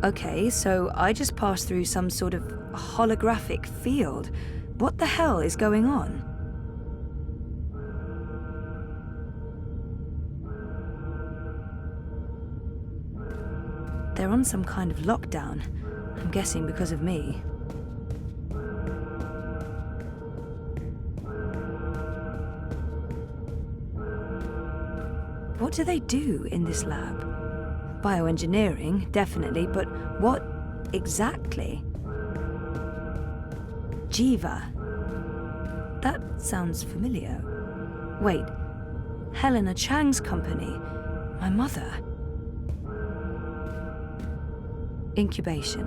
Okay, so I just passed through some sort of holographic field. What the hell is going on? They're on some kind of lockdown. I'm guessing because of me. What do they do in this lab? Bioengineering, definitely, but what exactly? Jiva. That sounds familiar. Wait, Helena Chang's company. My mother. Incubation.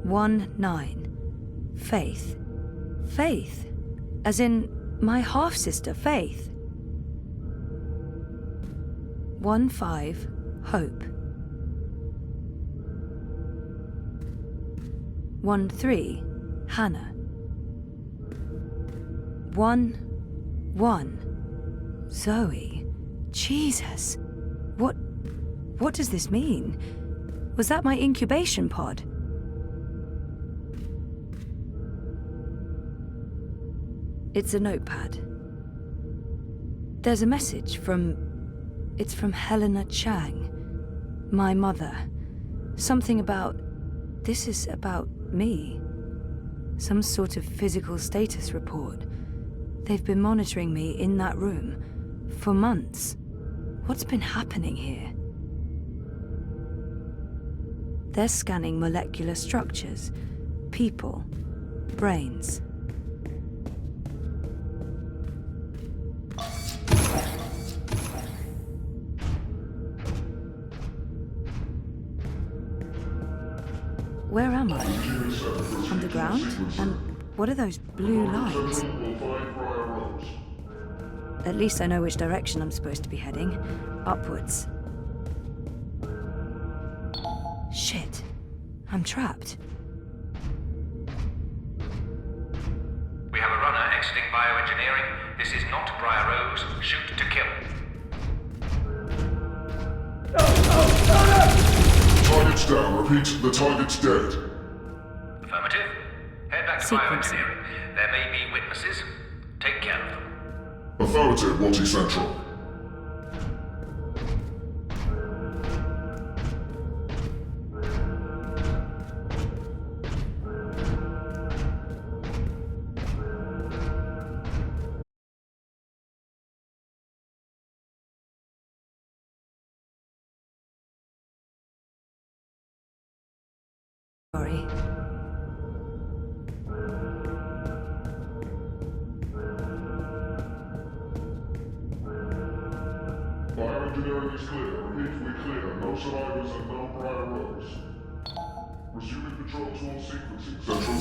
One 9. Faith. Faith? As in my half-sister, Faith. 1 5. Hope. 1 3. Hannah. 1 1. Zoe. Jesus. What does this mean? Was that my incubation pod? It's a notepad. There's a message it's from Helena Chang, my mother. Something about, this is about me. Some sort of physical status report. They've been monitoring me in that room for months. What's been happening here? They're scanning molecular structures, people, brains. Where am I? Underground? And what are those blue lines? At least I know which direction I'm supposed to be heading. Upwards. Shit. I'm trapped. We have a runner exiting bioengineering. This is not Briar Rose. Shoot to kill. Target's down. Repeat, the target's dead. Affirmative. Head back to bioengineering. There may be witnesses. Take care of them. Affirmative, Wanty Central. Sorry. Bioengineering is clear. Repeat, we clear. No survivors and no Briar Rose. Resuming control to all sequencing, Central.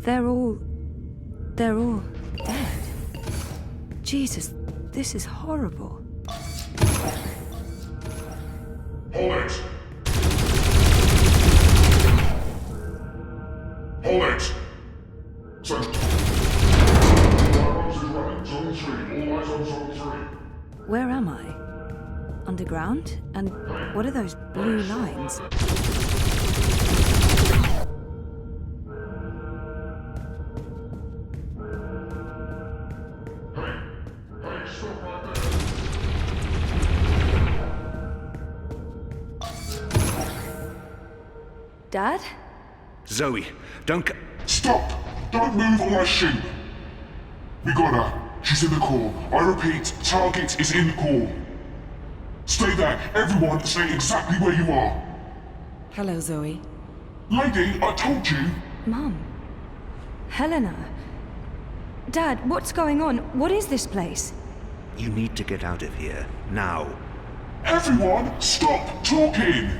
They're all dead. Jesus, this is horrible. Hold it! Hold it! Central. Briar Rose is running. Zone 3. All eyes on Zone 3. Where am I? Underground? And what are those blue lines? Dad? Zoe, don't Stop! Don't move or I shoot! We got her. She's in the core. I repeat, target is in the core. Stay there. Everyone, stay exactly where you are. Hello, Zoe. Lady, I told you. Mum. Helena. Dad, what's going on? What is this place? You need to get out of here, now. Everyone, stop talking!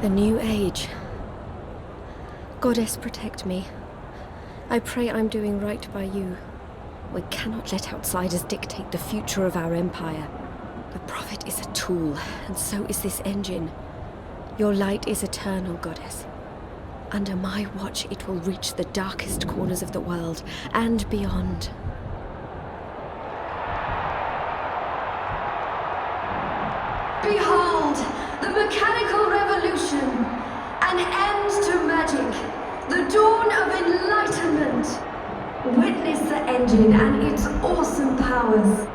The new age. Goddess, protect me. I pray I'm doing right by you. We cannot let outsiders dictate the future of our empire. The Prophet is a tool, and so is this engine. Your light is eternal, Goddess. Under my watch, it will reach the darkest corners of the world and beyond. Behold, the mechanical revolution, an end to magic, the dawn of enlightenment. Witness the engine and its awesome powers.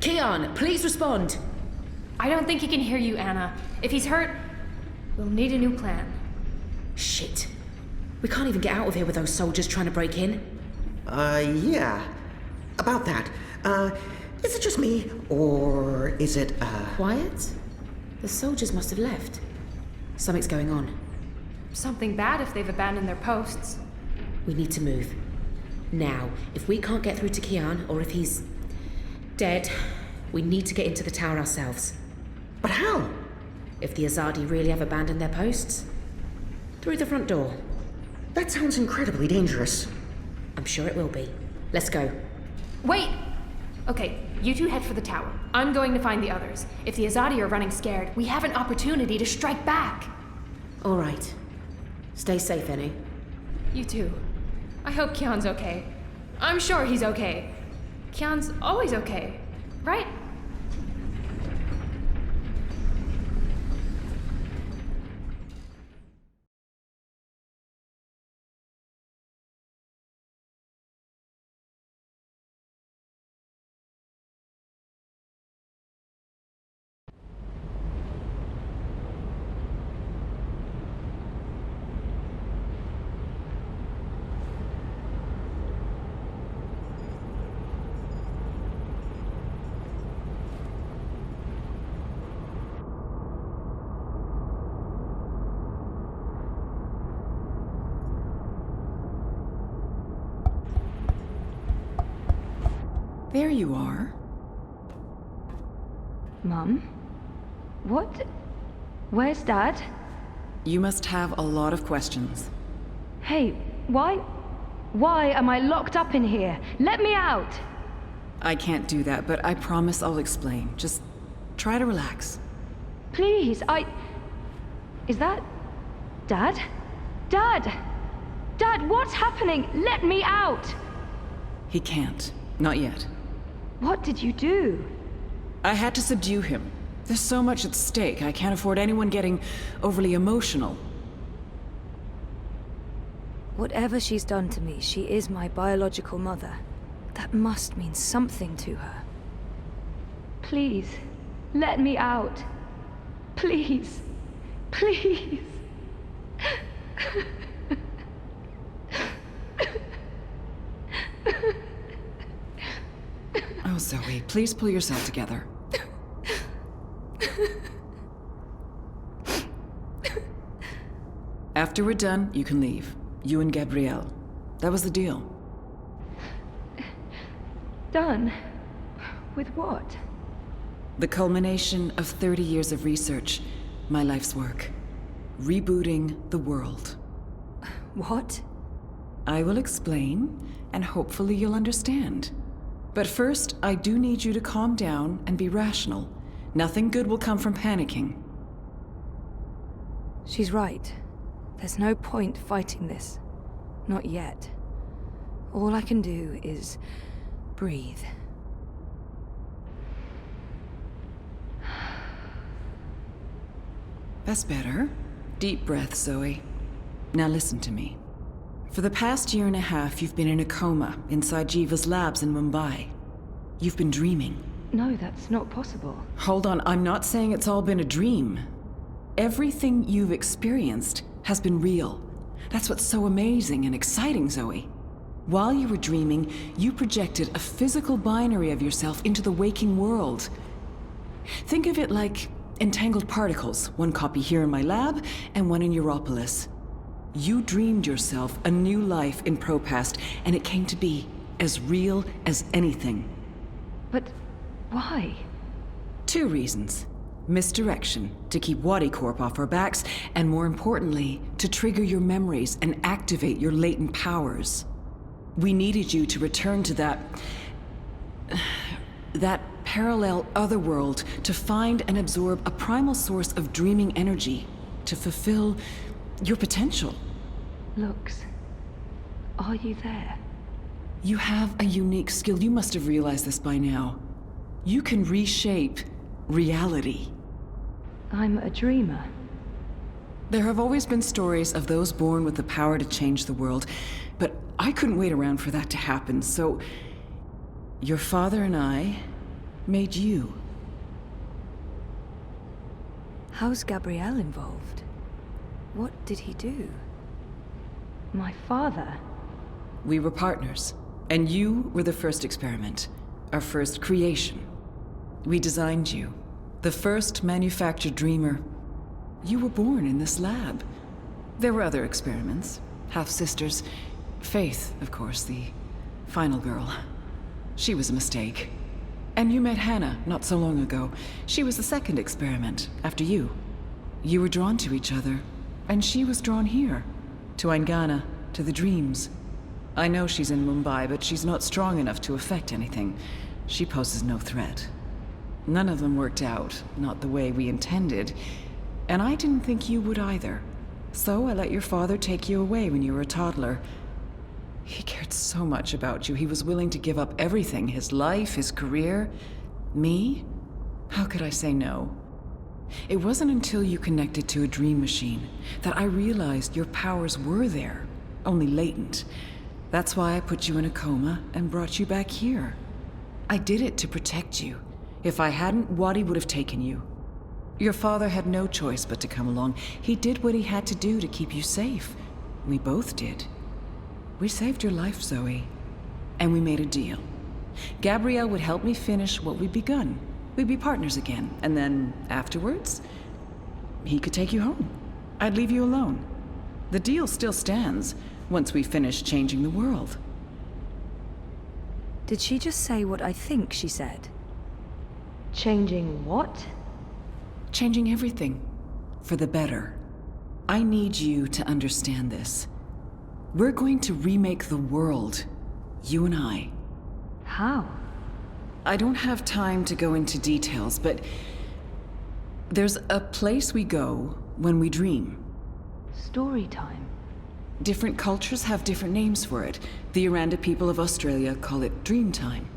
Kian, please respond. I don't think he can hear you, Anna. If he's hurt, we'll need a new plan. Shit. We can't even get out of here with those soldiers trying to break in. Yeah. About that. Is it just me, or is it, Quiet? The soldiers must have left. Something's going on. Something bad if they've abandoned their posts. We need to move. Now, if we can't get through to Kian, or if he's dead, we need to get into the tower ourselves. But how? If the Azadi really have abandoned their posts, through the front door. That sounds incredibly dangerous. I'm sure it will be. Let's go. Wait! Okay, you two head for the tower. I'm going to find the others. If the Azadi are running scared, we have an opportunity to strike back. All right. Stay safe, Annie. You too. I hope Kian's okay. I'm sure he's okay. Kian's always okay, right? There you are. Mum? What? Where's Dad? You must have a lot of questions. Hey, why am I locked up in here? Let me out! I can't do that, but I promise I'll explain. Just try to relax. Please, Is that... Dad? Dad! Dad, what's happening? Let me out! He can't. Not yet. What did you do? I had to subdue him. There's so much at stake, I can't afford anyone getting overly emotional. Whatever she's done to me, she is my biological mother. That must mean something to her. Please, let me out. Please. Please. Oh, Zoe, please pull yourself together. After we're done, you can leave. You and Gabrielle. That was the deal. Done? With what? The culmination of 30 years of research. My life's work. Rebooting the world. What? I will explain, and hopefully you'll understand. But first, I do need you to calm down and be rational. Nothing good will come from panicking. She's right. There's no point fighting this. Not yet. All I can do is breathe. That's better. Deep breath, Zoe. Now listen to me. For the past year and a half, you've been in a coma inside Jiva's labs in Mumbai. You've been dreaming. No, that's not possible. Hold on, I'm not saying it's all been a dream. Everything you've experienced has been real. That's what's so amazing and exciting, Zoe. While you were dreaming, you projected a physical binary of yourself into the waking world. Think of it like entangled particles, one copy here in my lab and one in Europolis. You dreamed yourself a new life in Propast, and it came to be as real as anything. But why? 2 reasons. Misdirection, to keep Wadi Corp off our backs, and more importantly, to trigger your memories and activate your latent powers. We needed you to return to that parallel otherworld, to find and absorb a primal source of dreaming energy, to fulfill your potential. Lux, are you there? You have a unique skill. You must have realized this by now. You can reshape reality. I'm a dreamer. There have always been stories of those born with the power to change the world, but I couldn't wait around for that to happen, so your father and I made you. How's Gabrielle involved? What did he do? My father? We were partners, and you were the first experiment, our first creation. We designed you, the first manufactured dreamer. You were born in this lab. There were other experiments, half-sisters. Faith, of course, the final girl. She was a mistake. And you met Hannah not so long ago. She was the second experiment, after you. You were drawn to each other, and she was drawn here. To Aingana, to the dreams. I know she's in Mumbai, but she's not strong enough to affect anything. She poses no threat. None of them worked out, not the way we intended. And I didn't think you would either. So I let your father take you away when you were a toddler. He cared so much about you, he was willing to give up everything, his life, his career. Me? How could I say no? It wasn't until you connected to a dream machine that I realized your powers were there, only latent. That's why I put you in a coma and brought you back here. I did it to protect you. If I hadn't, Wadi would have taken you. Your father had no choice but to come along. He did what he had to do to keep you safe. We both did. We saved your life, Zoe. And we made a deal. Gabrielle would help me finish what we'd begun. We'd be partners again, and then afterwards, he could take you home. I'd leave you alone. The deal still stands once we finish changing the world. Did she just say what I think she said? Changing what? Changing everything. For the better. I need you to understand this. We're going to remake the world. You and I. How? I don't have time to go into details, but there's a place we go when we dream. Story time. Different cultures have different names for it. The Aranda people of Australia call it dream time.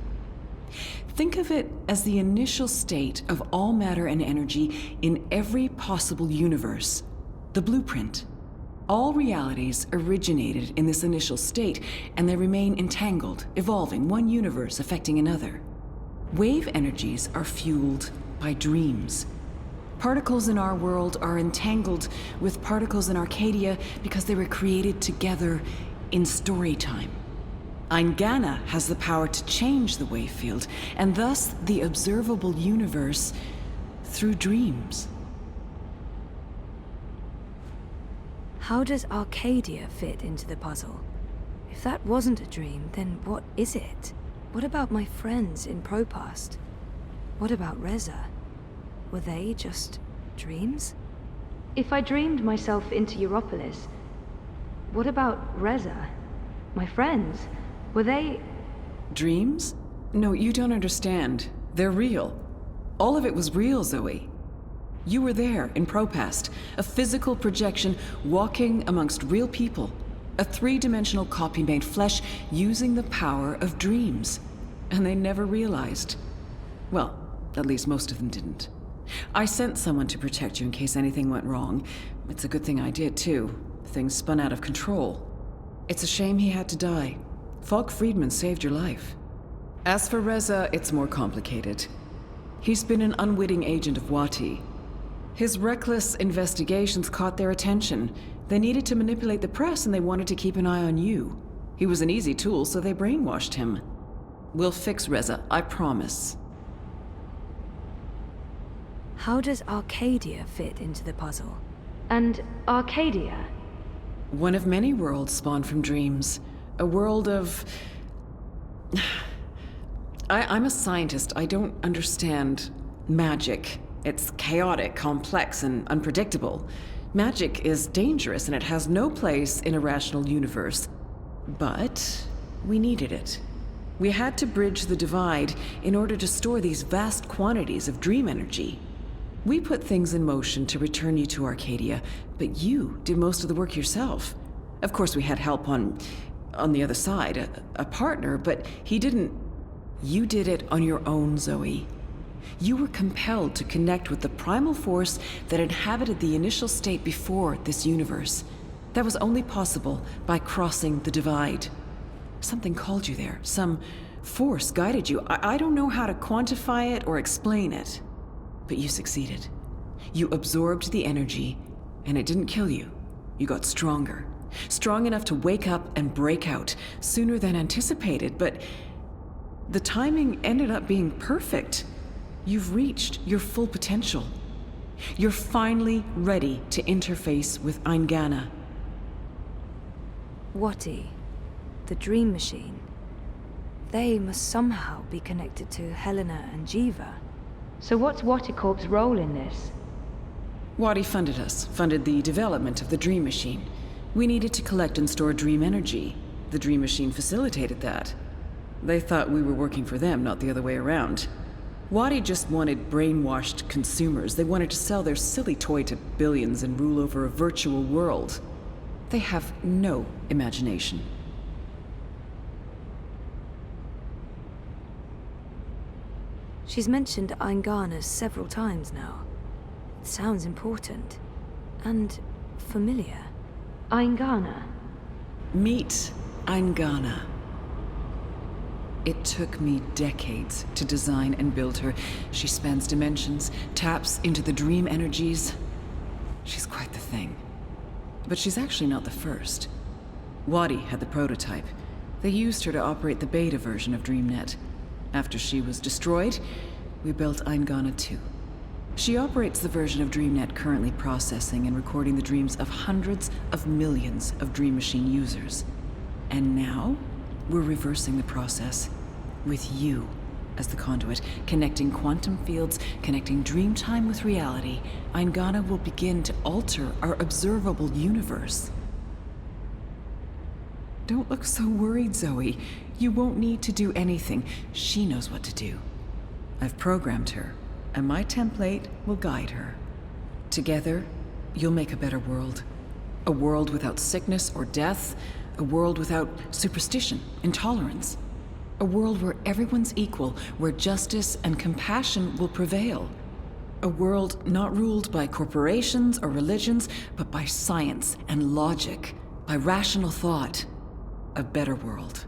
Think of it as the initial state of all matter and energy in every possible universe. The blueprint. All realities originated in this initial state, and they remain entangled, evolving, one universe affecting another. Wave energies are fueled by dreams. Particles in our world are entangled with particles in Arcadia because they were created together in story time. Aingana has the power to change the wave field, and thus the observable universe through dreams. How does Arcadia fit into the puzzle? If that wasn't a dream, then what is it? What about my friends in Propast? What about Reza? Were they just dreams? If I dreamed myself into Europolis, what about Reza? My friends? Were they... Dreams? No, you don't understand. They're real. All of it was real, Zoe. You were there in Propast, a physical projection walking amongst real people. A three-dimensional copy made flesh using the power of dreams. And they never realized. Well, at least most of them didn't. I sent someone to protect you in case anything went wrong. It's a good thing I did, too. Things spun out of control. It's a shame he had to die. Falk Friedman saved your life. As for Reza, it's more complicated. He's been an unwitting agent of Wati. His reckless investigations caught their attention. They needed to manipulate the press and they wanted to keep an eye on you. He was an easy tool, so they brainwashed him. We'll fix Reza, I promise. How does Arcadia fit into the puzzle? And Arcadia? One of many worlds spawned from dreams. A world of... I'm a scientist. I don't understand magic. It's chaotic, complex, and unpredictable. Magic is dangerous, and it has no place in a rational universe. But we needed it. We had to bridge the divide in order to store these vast quantities of dream energy. We put things in motion to return you to Arcadia, but you did most of the work yourself. Of course, we had help on the other side, a partner, but he didn't... You did it on your own, Zoe. You were compelled to connect with the primal force that inhabited the initial state before this universe. That was only possible by crossing the divide. Something called you there. Some force guided you. I don't know how to quantify it or explain it. But you succeeded. You absorbed the energy, and it didn't kill you. You got stronger. Strong enough to wake up and break out sooner than anticipated, but the timing ended up being perfect. You've reached your full potential. You're finally ready to interface with Eingana. Wati, the dream machine. They must somehow be connected to Helena and Jiva. So what's Waticorp's role in this? Wati funded us, funded the development of the dream machine. We needed to collect and store dream energy. The dream machine facilitated that. They thought we were working for them, not the other way around. Wati just wanted brainwashed consumers. They wanted to sell their silly toy to billions and rule over a virtual world. They have no imagination. She's mentioned Eingana several times now. It sounds important. And familiar. Eingana. Meet Eingana. It took me decades to design and build her. She spans dimensions, taps into the dream energies. She's quite the thing. But she's actually not the first. Wati had the prototype. They used her to operate the beta version of DreamNet. After she was destroyed, we built Eingana 2. She operates the version of DreamNet currently processing and recording the dreams of hundreds of millions of Dream Machine users. And now, we're reversing the process, with you as the conduit, connecting quantum fields, connecting dreamtime with reality. Eingana will begin to alter our observable universe. Don't look so worried, Zoe. You won't need to do anything. She knows what to do. I've programmed her, and my template will guide her. Together, you'll make a better world. A world without sickness or death. A world without superstition, intolerance. A world where everyone's equal, where justice and compassion will prevail. A world not ruled by corporations or religions, but by science and logic, by rational thought. A better world.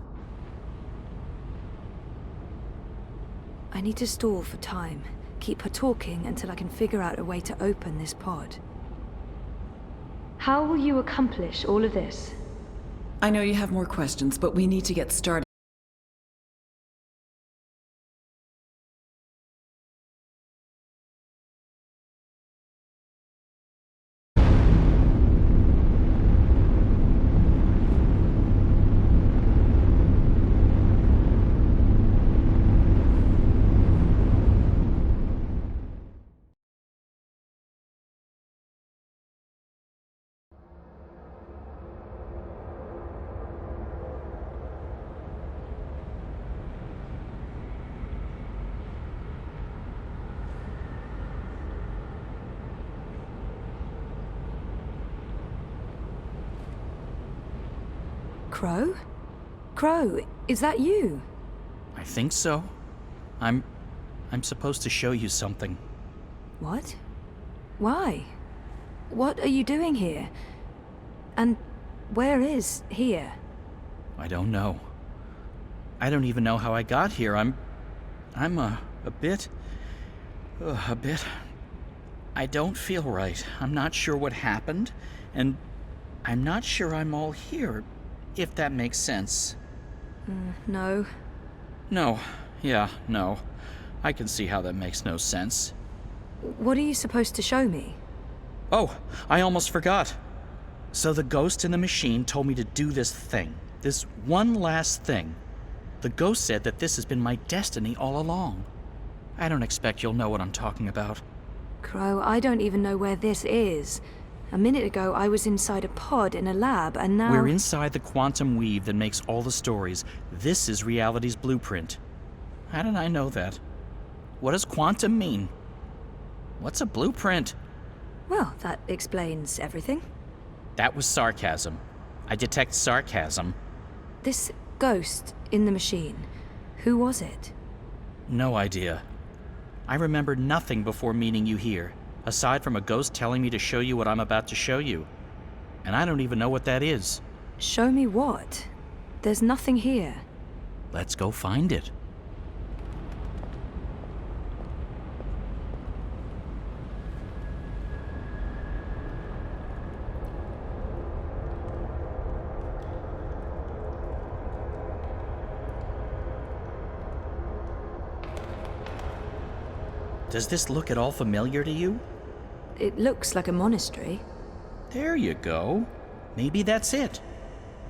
I need to stall for time. Keep her talking until I can figure out a way to open this pod. How will you accomplish all of this? I know you have more questions, but we need to get started. Crow? Crow, is that you? I think so. I'm supposed to show you something. What? Why? What are you doing here? And where is here? I don't know. I don't even know how I got here. I'm a bit... I don't feel right. I'm not sure what happened, and I'm not sure I'm all here, if that makes sense. No. No. Yeah, no. I can see how that makes no sense. What are you supposed to show me? Oh, I almost forgot. So the ghost in the machine told me to do this thing. This one last thing. The ghost said that this has been my destiny all along. I don't expect you'll know what I'm talking about. Crow, I don't even know where this is. A minute ago, I was inside a pod in a lab, and now... We're inside the quantum weave that makes all the stories. This is reality's blueprint. How did I know that? What does quantum mean? What's a blueprint? Well, that explains everything. That was sarcasm. I detect sarcasm. This ghost in the machine, who was it? No idea. I remember nothing before meeting you here, aside from a ghost telling me to show you what I'm about to show you. And I don't even know what that is. Show me what? There's nothing here. Let's go find it. Does this look at all familiar to you? It looks like a monastery. There you go. Maybe that's it.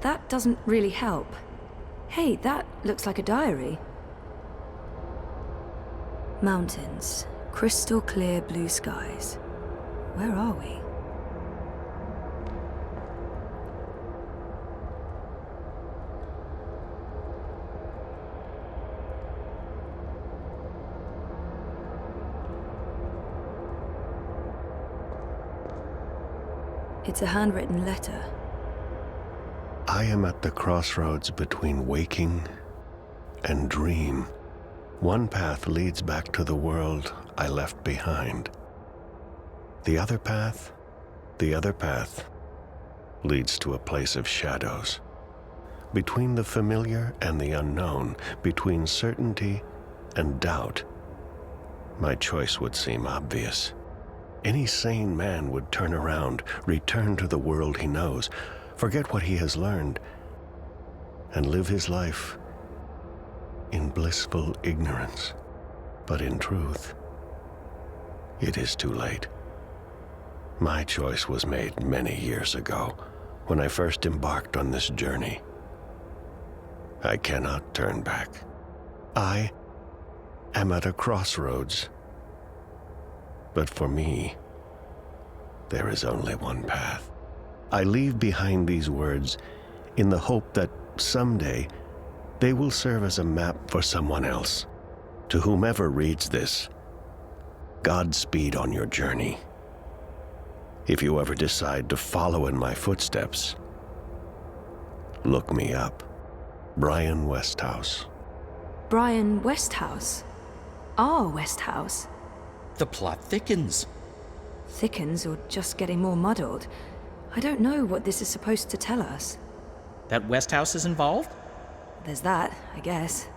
That doesn't really help. Hey, that looks like a diary. Mountains, crystal clear blue skies. Where are we? It's a handwritten letter. I am at the crossroads between waking and dream. One path leads back to the world I left behind. The other path leads to a place of shadows. Between the familiar and the unknown, between certainty and doubt, my choice would seem obvious. Any sane man would turn around, return to the world he knows, forget what he has learned, and live his life in blissful ignorance. But in truth, it is too late. My choice was made many years ago, when I first embarked on this journey. I cannot turn back. I am at a crossroads. But for me, there is only one path. I leave behind these words in the hope that someday they will serve as a map for someone else. To whomever reads this, Godspeed on your journey. If you ever decide to follow in my footsteps, look me up. Brian Westhouse. Brian Westhouse? Our Westhouse? The plot thickens. Thickens or just getting more muddled? I don't know what this is supposed to tell us. That Westhouse is involved? There's that, I guess.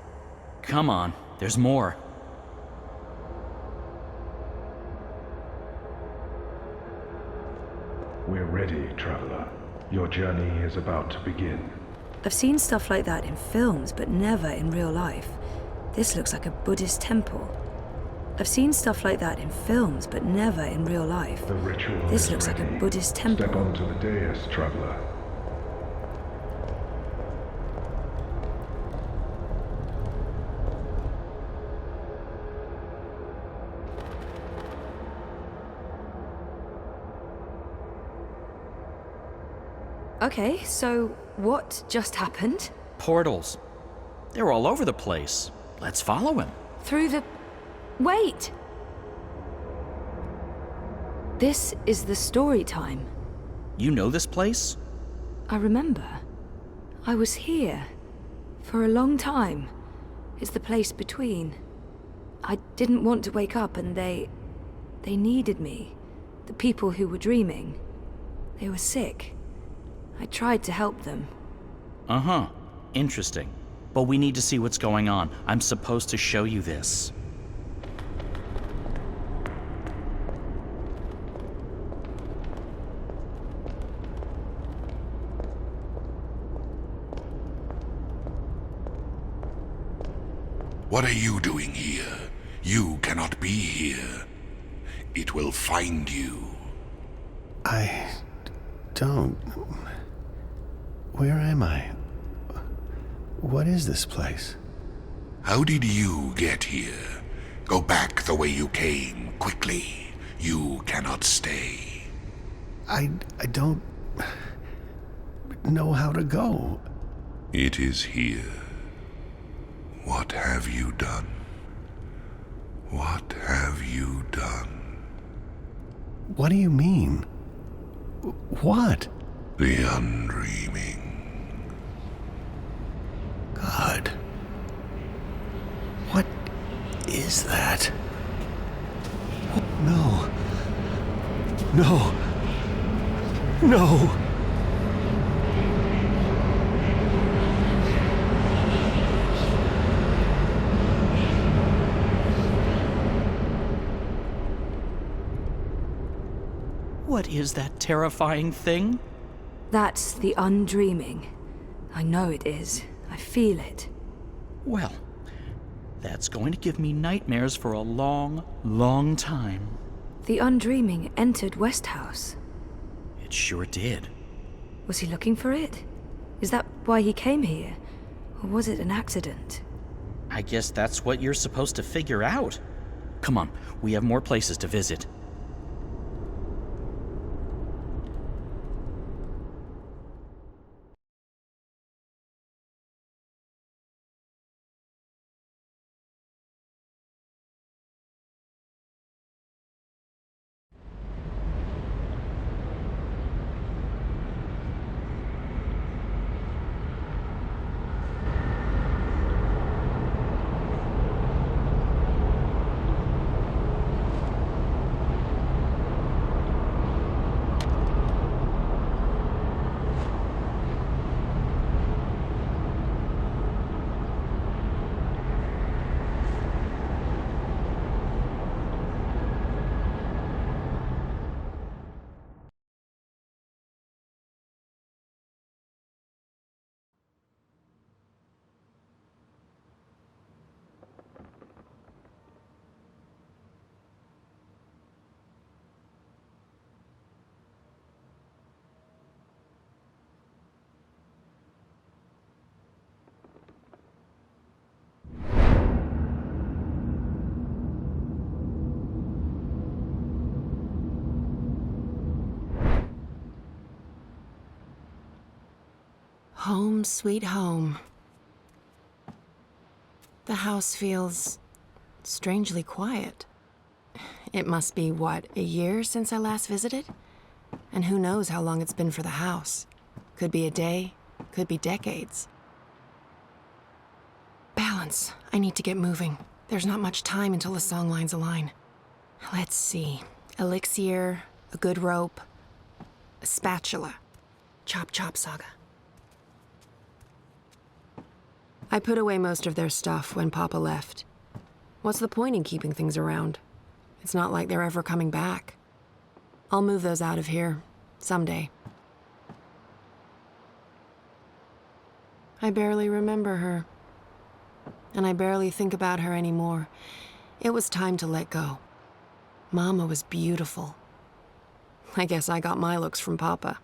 Come on, there's more. We're ready, traveler. Your journey is about to begin. I've seen stuff like that in films, but never in real life. This looks like a Buddhist temple. I've seen stuff like that in films, but never in real life. The ritual This is looks ready. like a Buddhist temple. Step onto the dais, traveler. Okay, so what just happened? Portals. They're all over the place. Let's follow him. Through the... Wait! This is the story time. You know this place? I remember. I was here. For a long time. It's the place between. I didn't want to wake up and they... They needed me. The people who were dreaming. They were sick. I tried to help them. Uh-huh. Interesting. But we need to see what's going on. I'm supposed to show you this. What are you doing here? You cannot be here. It will find you. I don't... Where am I? What is this place? How did you get here? Go back the way you came, quickly. You cannot stay. I don't... know how to go. It is here. What have you done? What have you done? What do you mean? What? The undreaming. God. What is that? No. No. No. What is that terrifying thing? That's the undreaming. I know it is. I feel it. Well, that's going to give me nightmares for a long, long time. The undreaming entered Westhouse. It sure did. Was he looking for it? Is that why he came here? Or was it an accident? I guess that's what you're supposed to figure out. Come on, we have more places to visit. Home sweet home. The house feels strangely quiet. It must be, what, a year since I last visited? And who knows how long it's been for the house. Could be a day, could be decades. Balance. I need to get moving. There's not much time until the song lines align. Let's see. Elixir, a good rope, a spatula. Chop chop, Saga. I put away most of their stuff when Papa left. What's the point in keeping things around? It's not like they're ever coming back. I'll move those out of here, someday. I barely remember her. And I barely think about her anymore. It was time to let go. Mama was beautiful. I guess I got my looks from Papa.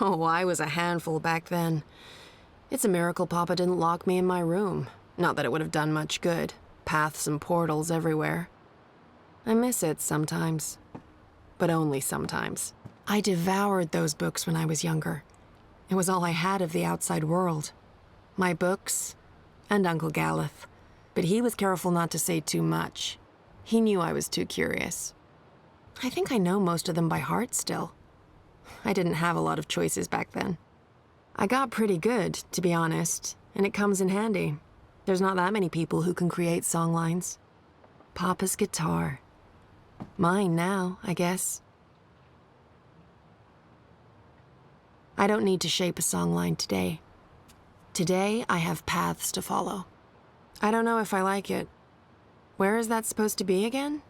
Oh, I was a handful back then. It's a miracle Papa didn't lock me in my room. Not that it would have done much good. Paths and portals everywhere. I miss it sometimes. But only sometimes. I devoured those books when I was younger. It was all I had of the outside world. My books, and Uncle Galeth. But he was careful not to say too much. He knew I was too curious. I think I know most of them by heart still. I didn't have a lot of choices back then. I got pretty good, to be honest, and it comes in handy. There's not that many people who can create songlines. Papa's guitar. Mine now, I guess. I don't need to shape a songline today. Today, I have paths to follow. I don't know if I like it. Where is that supposed to be again?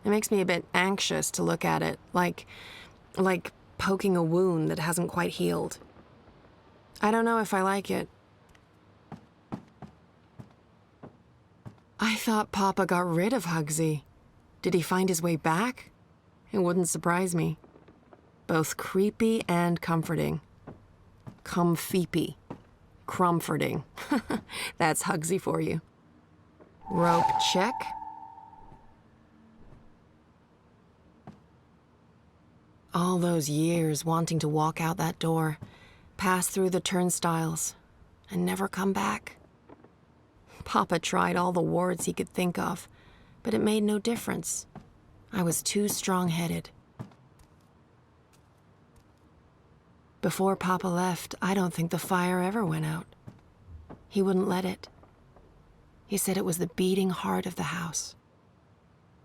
It makes me a bit anxious to look at it, like poking a wound that hasn't quite healed. I don't know if I like it. I thought Papa got rid of Hugsy. Did he find his way back? It wouldn't surprise me. Both creepy and comforting. Comfeepy. Crumforting. That's Hugsy for you. Rope check. All those years wanting to walk out that door, pass through the turnstiles, and never come back. Papa tried all the wards he could think of, but it made no difference. I was too strong-headed. Before Papa left, I don't think the fire ever went out. He wouldn't let it. He said it was the beating heart of the house.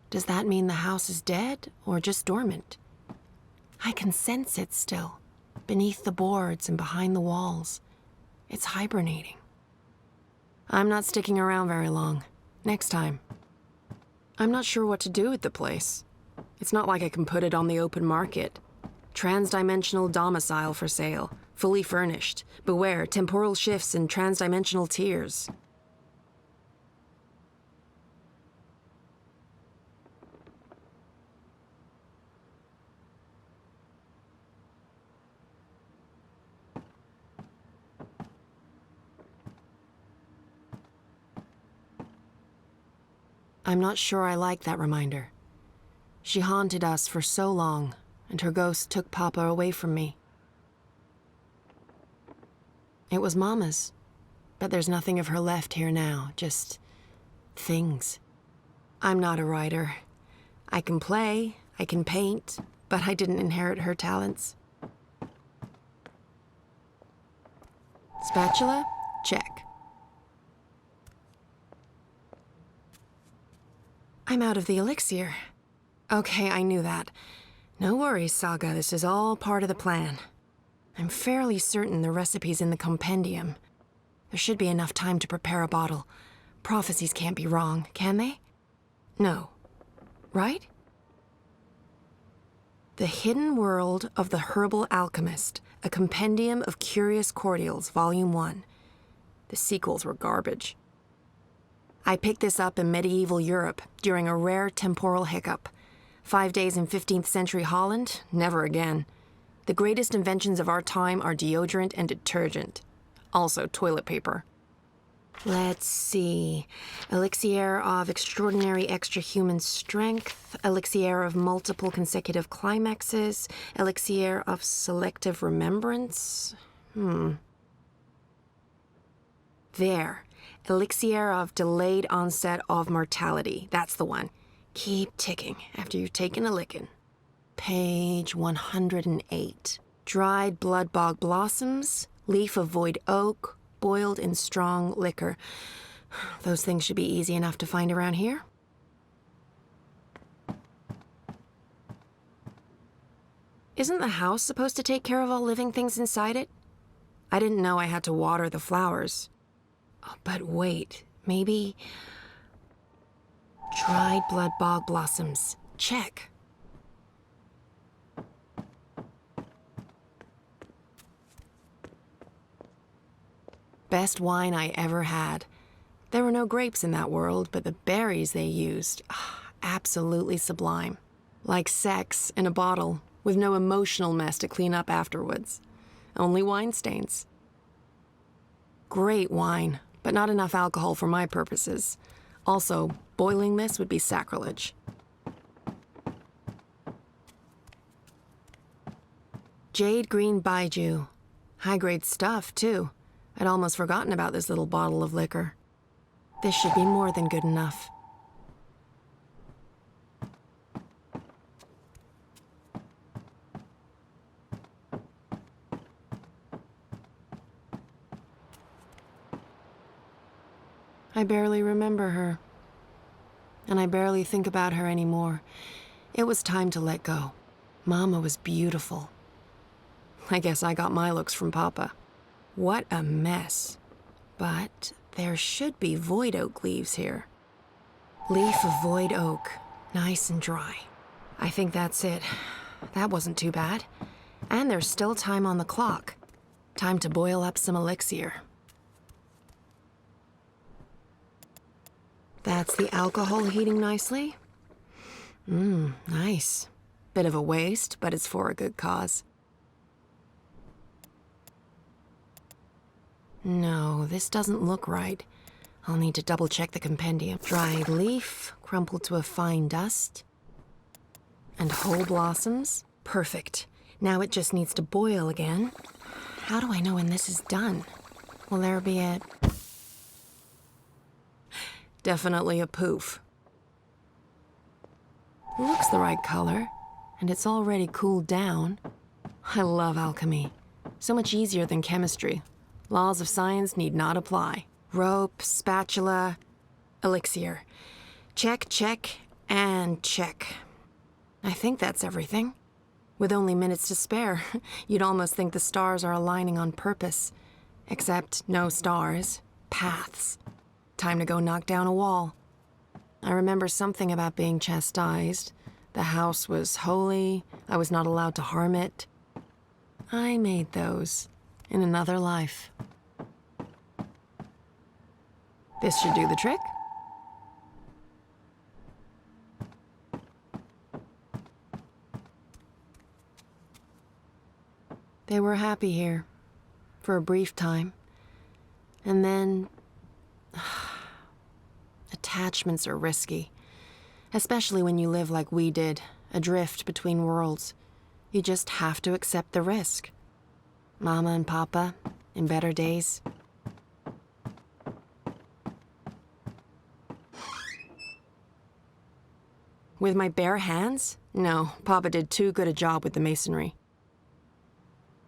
Does that mean the house is dead or just dormant? I can sense it still, beneath the boards and behind the walls. It's hibernating. I'm not sticking around very long. Next time. I'm not sure what to do with the place. It's not like I can put it on the open market. Transdimensional domicile for sale, fully furnished. Beware, temporal shifts and transdimensional tears. I'm not sure I like that reminder. She haunted us for so long, and her ghost took Papa away from me. It was Mama's, but there's nothing of her left here now, just things. I'm not a writer. I can play, I can paint, but I didn't inherit her talents. Spatula? Check. I'm out of the elixir. Okay, I knew that. No worries, Saga, this is all part of the plan. I'm fairly certain the recipe's in the compendium. There should be enough time to prepare a bottle. Prophecies can't be wrong, can they? No. Right? The Hidden World of the Herbal Alchemist, a compendium of curious cordials, Volume 1. The sequels were garbage. I picked this up in medieval Europe during a rare temporal hiccup. 5 days in 15th century Holland? Never again. The greatest inventions of our time are deodorant and detergent. Also toilet paper. Let's see. Elixir of extraordinary extra-human strength. Elixir of multiple consecutive climaxes. Elixir of selective remembrance. There. Elixir of delayed onset of mortality. That's the one. Keep ticking after you've taken a licking. Page 108. Dried blood bog blossoms, leaf of void oak, boiled in strong liquor. Those things should be easy enough to find around here. Isn't the house supposed to take care of all living things inside it? I didn't know I had to water the flowers. Oh, but wait, maybe... Dried blood bog blossoms. Check. Best wine I ever had. There were no grapes in that world, but the berries they used, absolutely sublime. Like sex in a bottle, with no emotional mess to clean up afterwards. Only wine stains. Great wine, but not enough alcohol for my purposes. Also, boiling this would be sacrilege. Jade green baijiu. High-grade stuff, too. I'd almost forgotten about this little bottle of liquor. This should be more than good enough. I barely remember her. And I barely think about her anymore. It was time to let go. Mama was beautiful. I guess I got my looks from Papa. What a mess. But there should be void oak leaves here. Leaf of void oak, nice and dry. I think that's it. That wasn't too bad. And there's still time on the clock. Time to boil up some elixir. That's the alcohol heating nicely. Nice. Bit of a waste, but it's for a good cause. No, this doesn't look right. I'll need to double-check the compendium. Dried leaf, crumpled to a fine dust. And whole blossoms. Perfect. Now it just needs to boil again. How do I know when this is done? Will there be a... Definitely a poof. Looks the right color, and it's already cooled down. I love alchemy. So much easier than chemistry. Laws of science need not apply. Rope, spatula, elixir. Check, check, and check. I think that's everything. With only minutes to spare, you'd almost think the stars are aligning on purpose. Except no stars, paths. Time to go knock down a wall. I remember something about being chastised. The house was holy. I was not allowed to harm it. I made those in another life. This should do the trick. They were happy here, for a brief time. And then... attachments are risky. Especially when you live like we did, adrift between worlds. You just have to accept the risk. Mama and Papa, in better days. With my bare hands? No, Papa did too good a job with the masonry.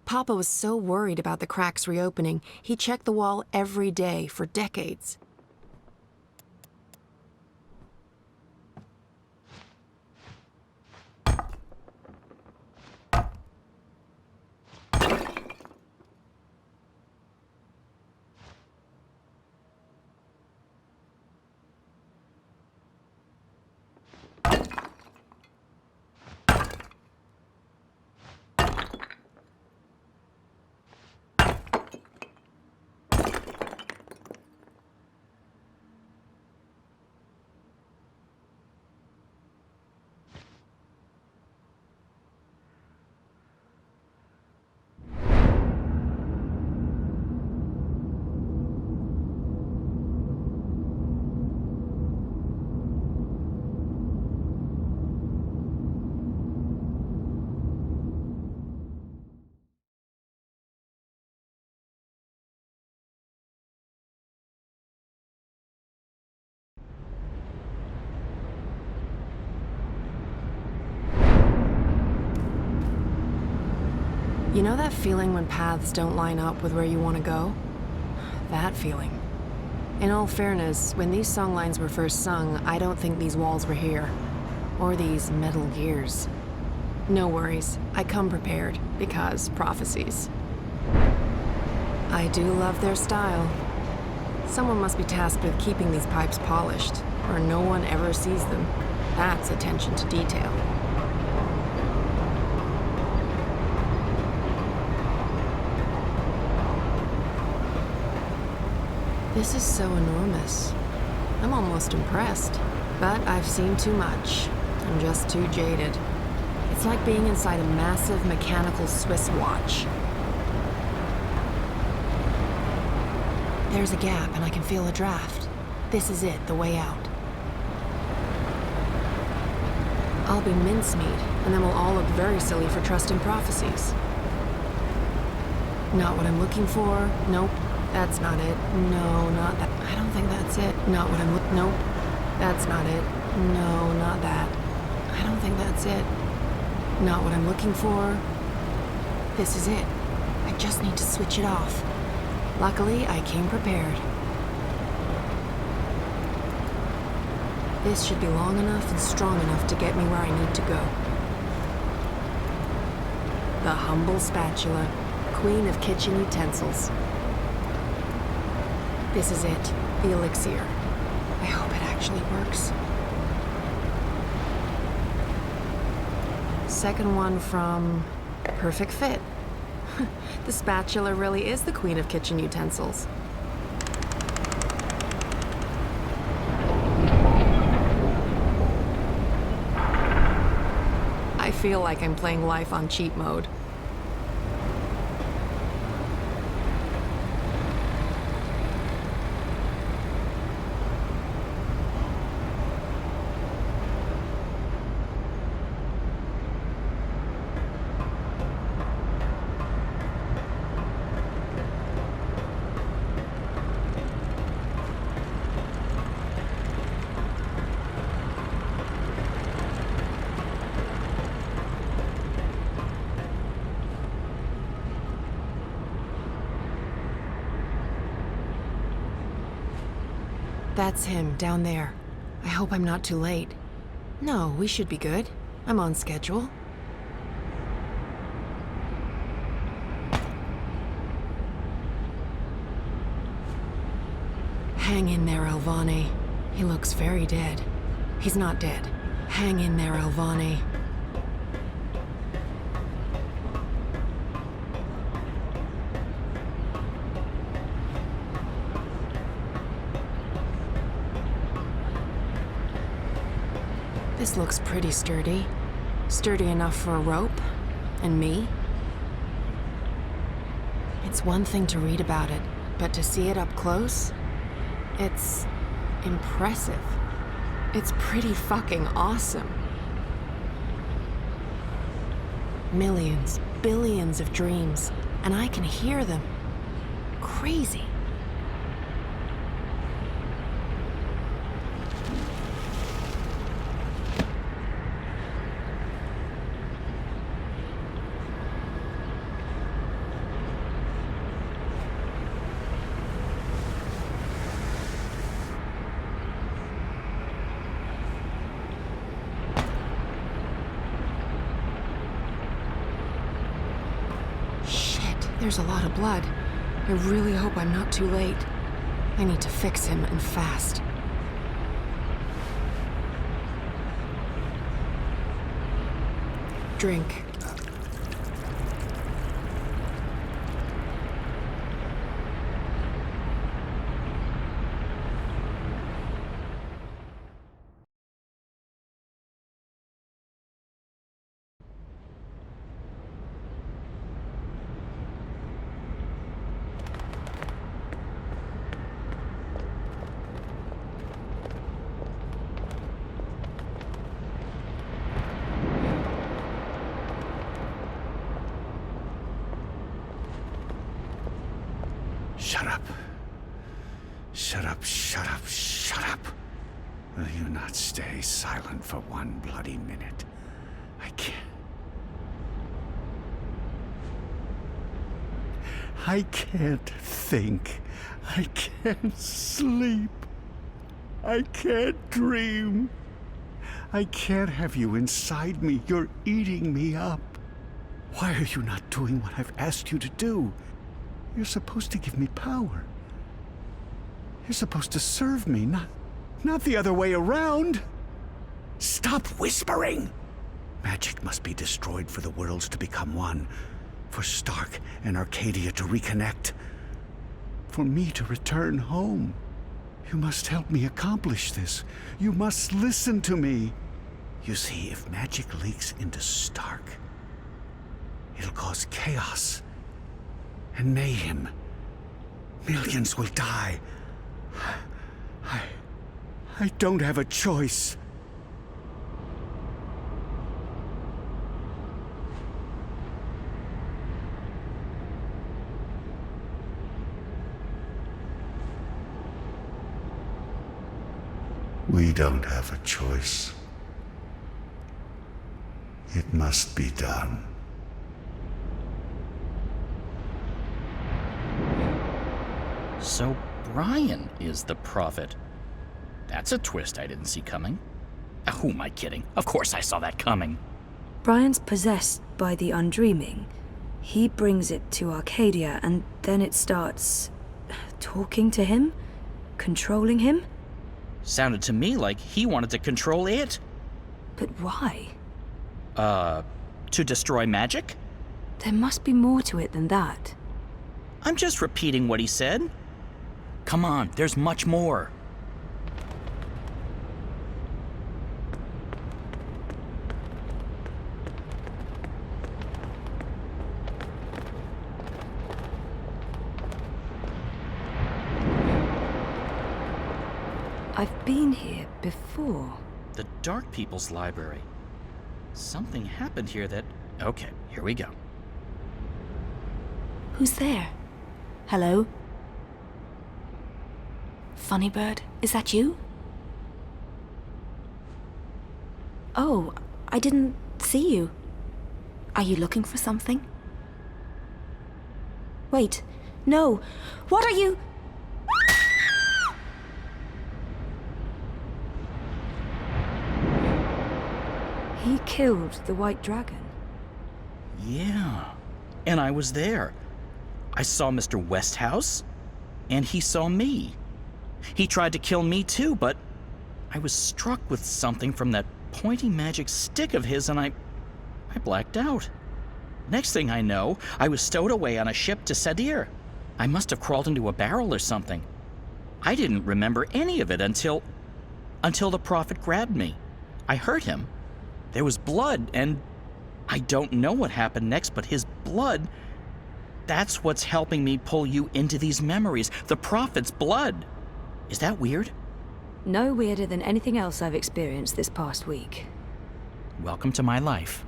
Papa was so worried about the cracks reopening, he checked the wall every day for decades. You know that feeling when paths don't line up with where you want to go? That feeling. In all fairness, when these songlines were first sung, I don't think these walls were here. Or these metal gears. No worries, I come prepared, because prophecies. I do love their style. Someone must be tasked with keeping these pipes polished, or no one ever sees them. That's attention to detail. This is so enormous. I'm almost impressed. But I've seen too much. I'm just too jaded. It's like being inside a massive mechanical Swiss watch. There's a gap and I can feel a draft. This is it, the way out. I'll be mincemeat, and then we'll all look very silly for trusting prophecies. Not what I'm looking for. Nope. That's not it. No, not that. I don't think that's it. Not what I'm looking... Nope. That's not it. No, not that. I don't think that's it. Not what I'm looking for. This is it. I just need to switch it off. Luckily, I came prepared. This should be long enough and strong enough to get me where I need to go. The humble spatula, queen of kitchen utensils. This is it, the elixir. I hope it actually works. Second one from Perfect Fit. The spatula really is the queen of kitchen utensils. I feel like I'm playing life on cheat mode. That's him, down there. I hope I'm not too late. No, we should be good. I'm on schedule. Hang in there, Elvane. He looks very dead. He's not dead. Hang in there, Elvane. This looks pretty sturdy. Sturdy enough for a rope. And me. It's one thing to read about it, but to see it up close, it's impressive. It's pretty fucking awesome. Millions, billions of dreams, and I can hear them. Crazy. There's a lot of blood. I really hope I'm not too late. I need to fix him, and fast. Drink. Shut up. Shut up, shut up, shut up. Will you not stay silent for one bloody minute? I can't. I can't think. I can't sleep. I can't dream. I can't have you inside me. You're eating me up. Why are you not doing what I've asked you to do? You're supposed to give me power. You're supposed to serve me, not the other way around. Stop whispering! Magic must be destroyed for the worlds to become one, for Stark and Arcadia to reconnect, for me to return home. You must help me accomplish this. You must listen to me. You see, if magic leaks into Stark, it'll cause chaos and mayhem. Millions will die. I don't have a choice. We don't have a choice. It must be done. So Brian is the prophet. That's a twist I didn't see coming. Who am I kidding? Of course I saw that coming. Brian's possessed by the undreaming. He brings it to Arcadia, and then it starts talking to him? Controlling him? Sounded to me like he wanted to control it. But why? To destroy magic? There must be more to it than that. I'm just repeating what he said. Come on, there's much more. I've been here before. The Dark People's Library. Something happened here that... Okay, here we go. Who's there? Hello? Funny Bird, is that you? Oh, I didn't see you. Are you looking for something? Wait, no. What are you... He killed the White Dragon. Yeah, and I was there. I saw Mr. Westhouse, and he saw me. He tried to kill me too, but I was struck with something from that pointy magic stick of his, and I blacked out. Next thing I know, I was stowed away on a ship to Sadir. I must have crawled into a barrel or something. I didn't remember any of it until the Prophet grabbed me. I hurt him. There was blood, and I don't know what happened next, but his blood, that's what's helping me pull you into these memories. The Prophet's blood. Is that weird? No weirder than anything else I've experienced this past week. Welcome to my life.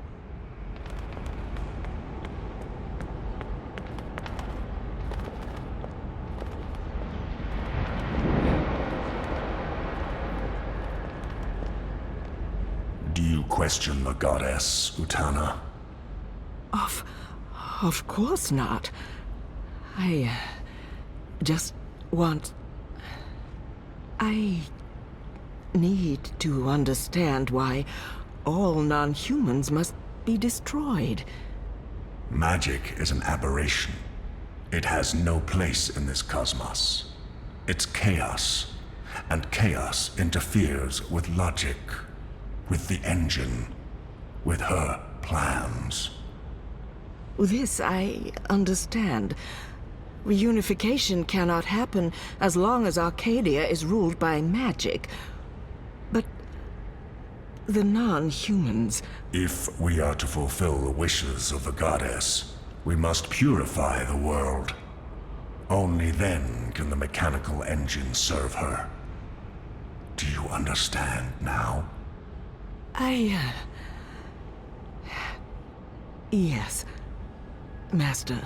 Do you question the goddess, Utana? Of course not. I just want... I need to understand why all non-humans must be destroyed. Magic is an aberration. It has no place in this cosmos. It's chaos, and chaos interferes with logic, with the engine, with her plans. This I understand. Reunification cannot happen as long as Arcadia is ruled by magic. But the non-humans... If we are to fulfill the wishes of the goddess, we must purify the world. Only then can the mechanical engine serve her. Do you understand now? Yes, Master.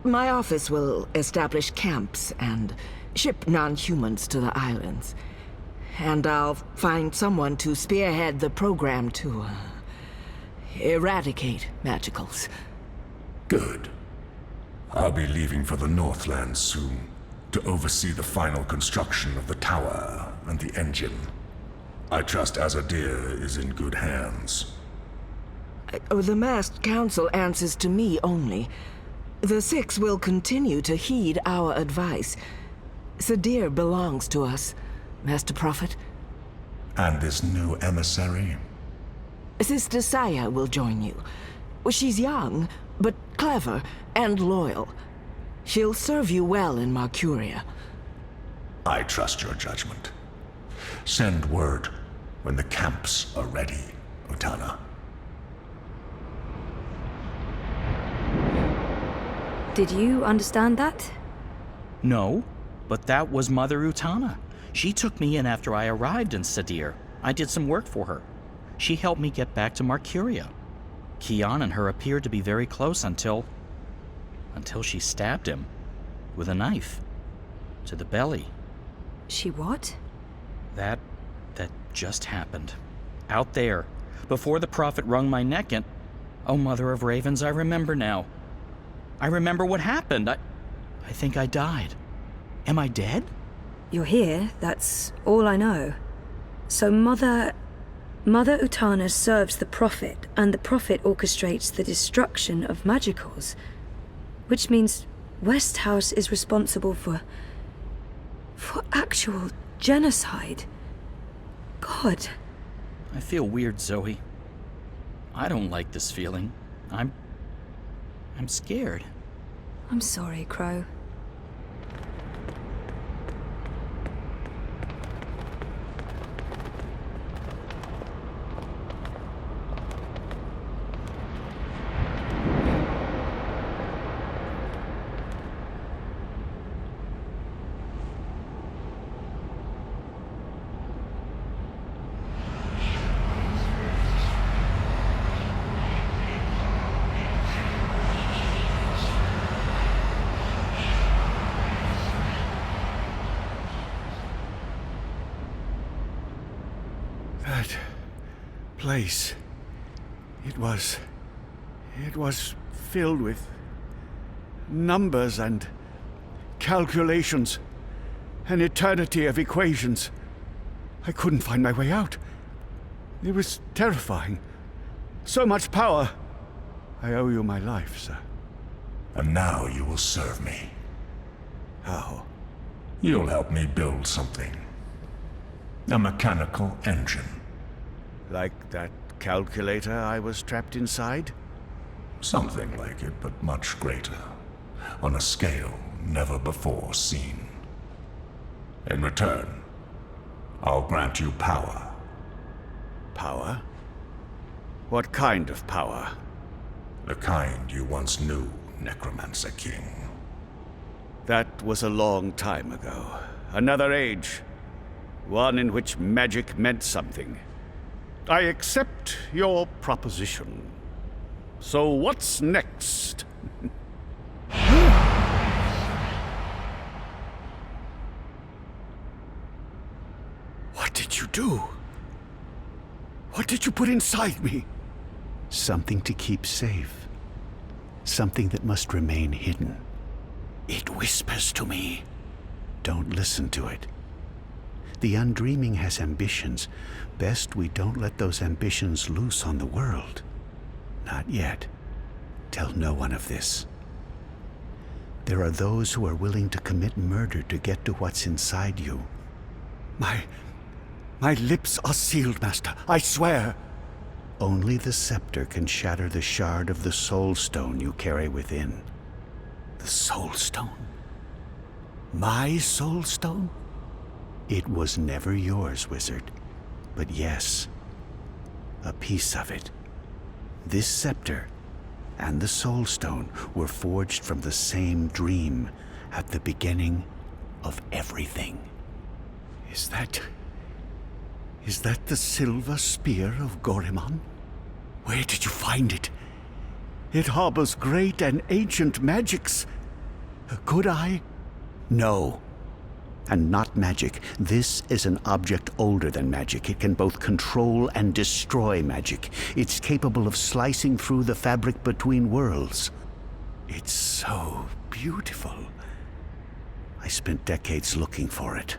My office will establish camps and ship non-humans to the islands. And I'll find someone to spearhead the program to eradicate magicals. Good. I'll be leaving for the Northlands soon to oversee the final construction of the tower and the engine. I trust Azadir is in good hands. The masked council answers to me only. The Six will continue to heed our advice. Sadir belongs to us, Master Prophet. And this new emissary? Sister Saya will join you. She's young, but clever and loyal. She'll serve you well in Marcuria. I trust your judgment. Send word when the camps are ready, Utana. Did you understand that? No, but that was Mother Utana. She took me in after I arrived in Sadir. I did some work for her. She helped me get back to Marcuria. Kian and her appeared to be very close until she stabbed him with a knife to the belly. She what? That just happened. Out there, before the Prophet wrung my neck, and oh, Mother of Ravens, I remember now. I remember what happened. I think I died. Am I dead? You're here, that's all I know. So Mother Utana serves the Prophet, and the Prophet orchestrates the destruction of magicals. Which means Westhouse is responsible for actual genocide. God. I feel weird, Zoe. I don't like this feeling. I'm scared. I'm sorry, Crow. That place, it was filled with numbers and calculations, an eternity of equations. I couldn't find my way out. It was terrifying. So much power. I owe you my life, sir. And now you will serve me. How? You'll help me build something. A mechanical engine. Like that calculator I was trapped inside? Something like it, but much greater. On a scale never before seen. In return, I'll grant you power. Power? What kind of power? The kind you once knew, Necromancer King. That was a long time ago. Another age. One in which magic meant something. I accept your proposition. So what's next? What did you do? What did you put inside me? Something to keep safe. Something that must remain hidden. It whispers to me. Don't listen to it. The undreaming has ambitions. Best we don't let those ambitions loose on the world. Not yet. Tell no one of this. There are those who are willing to commit murder to get to what's inside you. My lips are sealed, Master. I swear. Only the scepter can shatter the shard of the Soul Stone you carry within. The Soul Stone? My Soul Stone? It was never yours, wizard. But yes, a piece of it. This scepter and the Soul Stone were forged from the same dream at the beginning of everything. Is that the silver spear of Gorimon? Where did you find it? It harbors great and ancient magics. Could I? No. And not magic. This is an object older than magic. It can both control and destroy magic. It's capable of slicing through the fabric between worlds. It's so beautiful. I spent decades looking for it.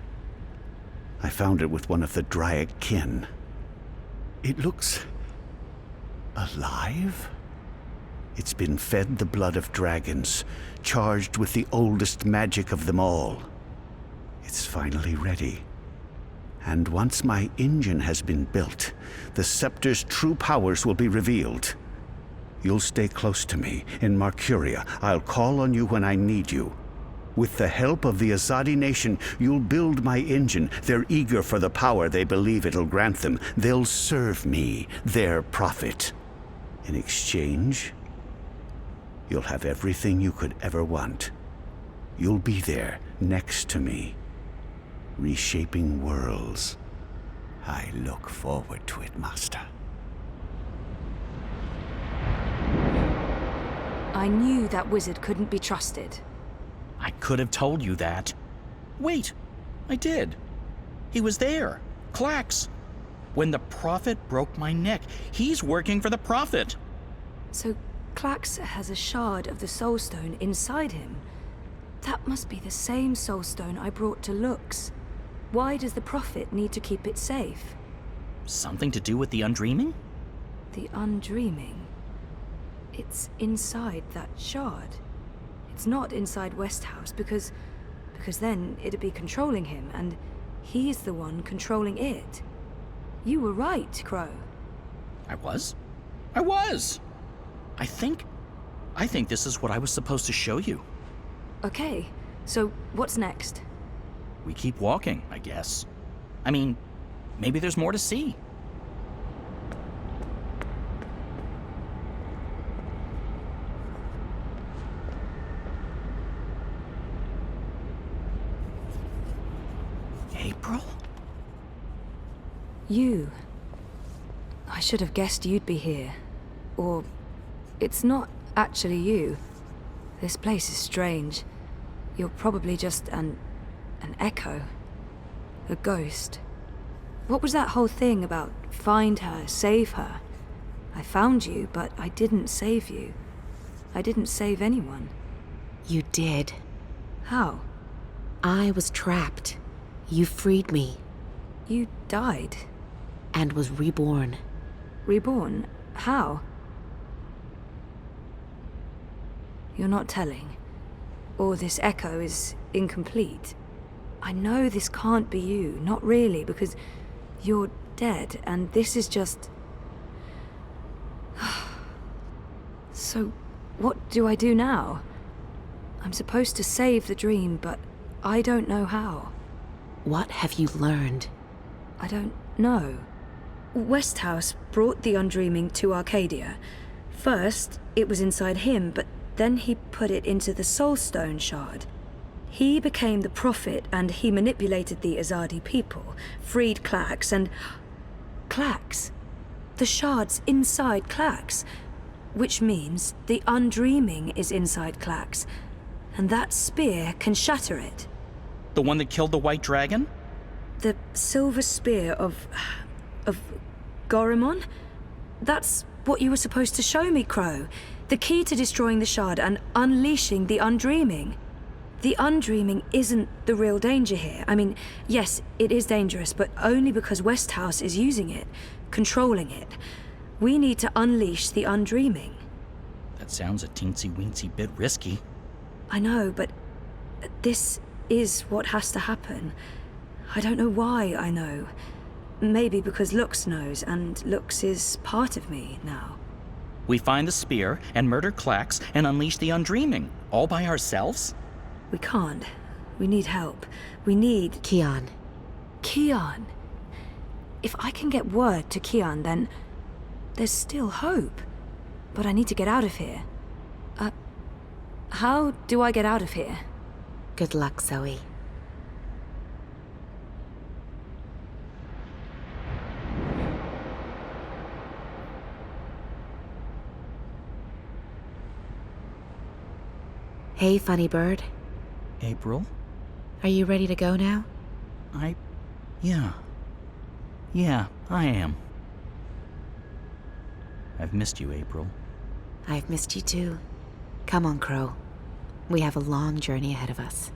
I found it with one of the Dryad kin. It looks alive? It's been fed the blood of dragons, charged with the oldest magic of them all. It's finally ready. And once my engine has been built, the scepter's true powers will be revealed. You'll stay close to me. In Marcuria, I'll call on you when I need you. With the help of the Azadi Nation, you'll build my engine. They're eager for the power they believe it'll grant them. They'll serve me, their prophet. In exchange, you'll have everything you could ever want. You'll be there, next to me, reshaping worlds. I look forward to it, Master. I knew that wizard couldn't be trusted. I could have told you that. Wait, I did. He was there. Clax. When the Prophet broke my neck, he's working for the Prophet. So Clax has a shard of the Soul Stone inside him. That must be the same Soul Stone I brought to Lux. Why does the Prophet need to keep it safe? Something to do with the Undreaming? The Undreaming? It's inside that shard. It's not inside Westhouse because then it'd be controlling him, and he's the one controlling it. You were right, Crow. I was? I think this is what I was supposed to show you. Okay, so what's next? We keep walking, I guess. I mean, maybe there's more to see. April? You. I should have guessed you'd be here. Or it's not actually you. This place is strange. You're probably just an echo. A ghost. What was that whole thing about find her, save her? I found you, but I didn't save you. I didn't save anyone. You did. How? I was trapped. You freed me. You died? And was reborn. Reborn? How? You're not telling. Or this echo is incomplete. I know this can't be you, not really, because you're dead, and this is just... So, what do I do now? I'm supposed to save the dream, but I don't know how. What have you learned? I don't know. Westhouse brought the Undreaming to Arcadia. First, it was inside him, but then he put it into the Soulstone shard. He became the Prophet, and he manipulated the Azadi people, freed Clax, and... Clax? The shard's inside Clax. Which means the Undreaming is inside Clax. And that spear can shatter it. The one that killed the White Dragon? The silver spear of Gorimon? That's what you were supposed to show me, Crow. The key to destroying the shard and unleashing the Undreaming. The Undreaming isn't the real danger here. I mean, yes, it is dangerous, but only because Westhouse is using it, controlling it. We need to unleash the Undreaming. That sounds a teensy-weensy bit risky. I know, but this is what has to happen. I don't know why I know. Maybe because Lux knows, and Lux is part of me now. We find the spear and murder Clax and unleash the Undreaming, all by ourselves? We can't. We need help. We need... Kian. Kian? If I can get word to Kian, then there's still hope. But I need to get out of here. How do I get out of here? Good luck, Zoe. Hey, funny bird. April? Are you ready to go now? Yeah. Yeah, I am. I've missed you, April. I've missed you too. Come on, Crow. We have a long journey ahead of us.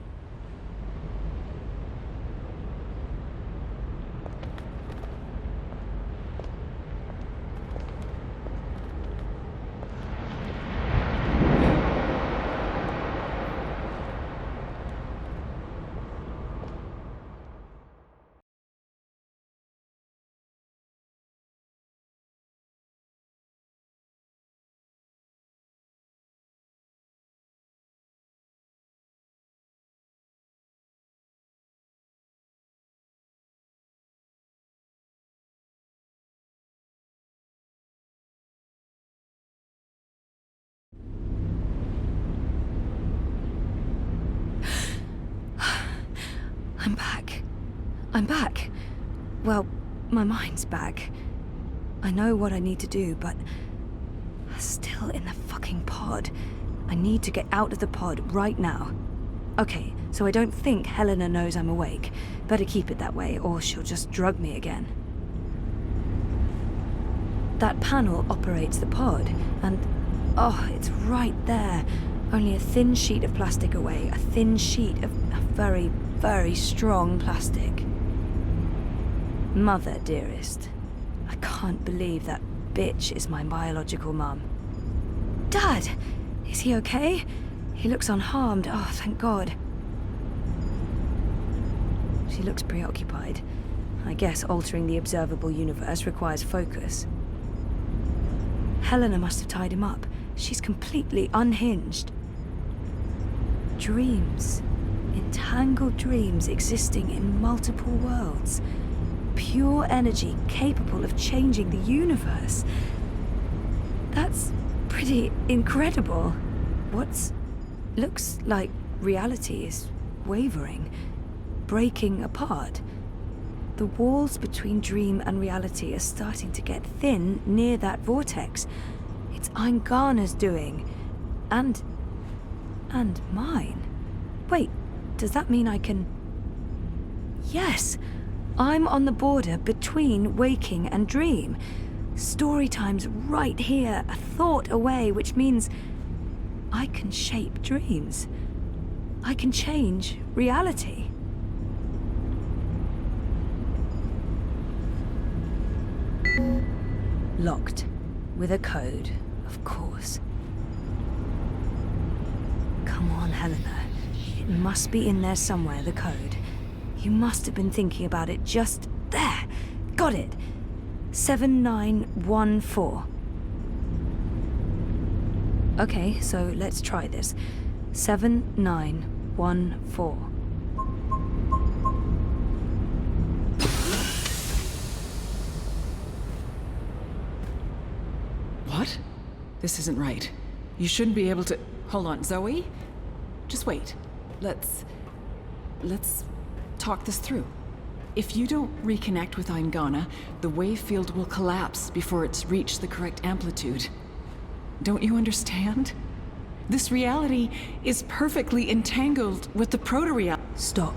I'm back. Well, my mind's back. I know what I need to do, but... still in the fucking pod. I need to get out of the pod right now. Okay, so I don't think Helena knows I'm awake. Better keep it that way, or she'll just drug me again. That panel operates the pod, and... oh, it's right there. Only a thin sheet of plastic away. A thin sheet of very, very strong plastic. Mother, dearest. I can't believe that bitch is my biological mum. Dad! Is he okay? He looks unharmed. Oh, thank God. She looks preoccupied. I guess altering the observable universe requires focus. Helena must have tied him up. She's completely unhinged. Dreams. Entangled dreams existing in multiple worlds. Pure energy capable of changing the universe. That's pretty incredible. Looks like reality is wavering, breaking apart. The walls between dream and reality are starting to get thin near that vortex. It's Eingana's doing. And mine. Wait, does that mean I can... Yes! I'm on the border between waking and dream. Story time's right here, a thought away, which means I can shape dreams. I can change reality. Locked. With a code, of course. Come on, Helena. It must be in there somewhere, the code. You must have been thinking about it just there. Got it. 7914. Okay, so let's try this. 7914. What? This isn't right. You shouldn't be able to... Hold on, Zoe? Just wait. Let's talk this through. If you don't reconnect with Eingana, the wave field will collapse before it's reached the correct amplitude. Don't you understand? This reality is perfectly entangled with the proto-reality. Stop.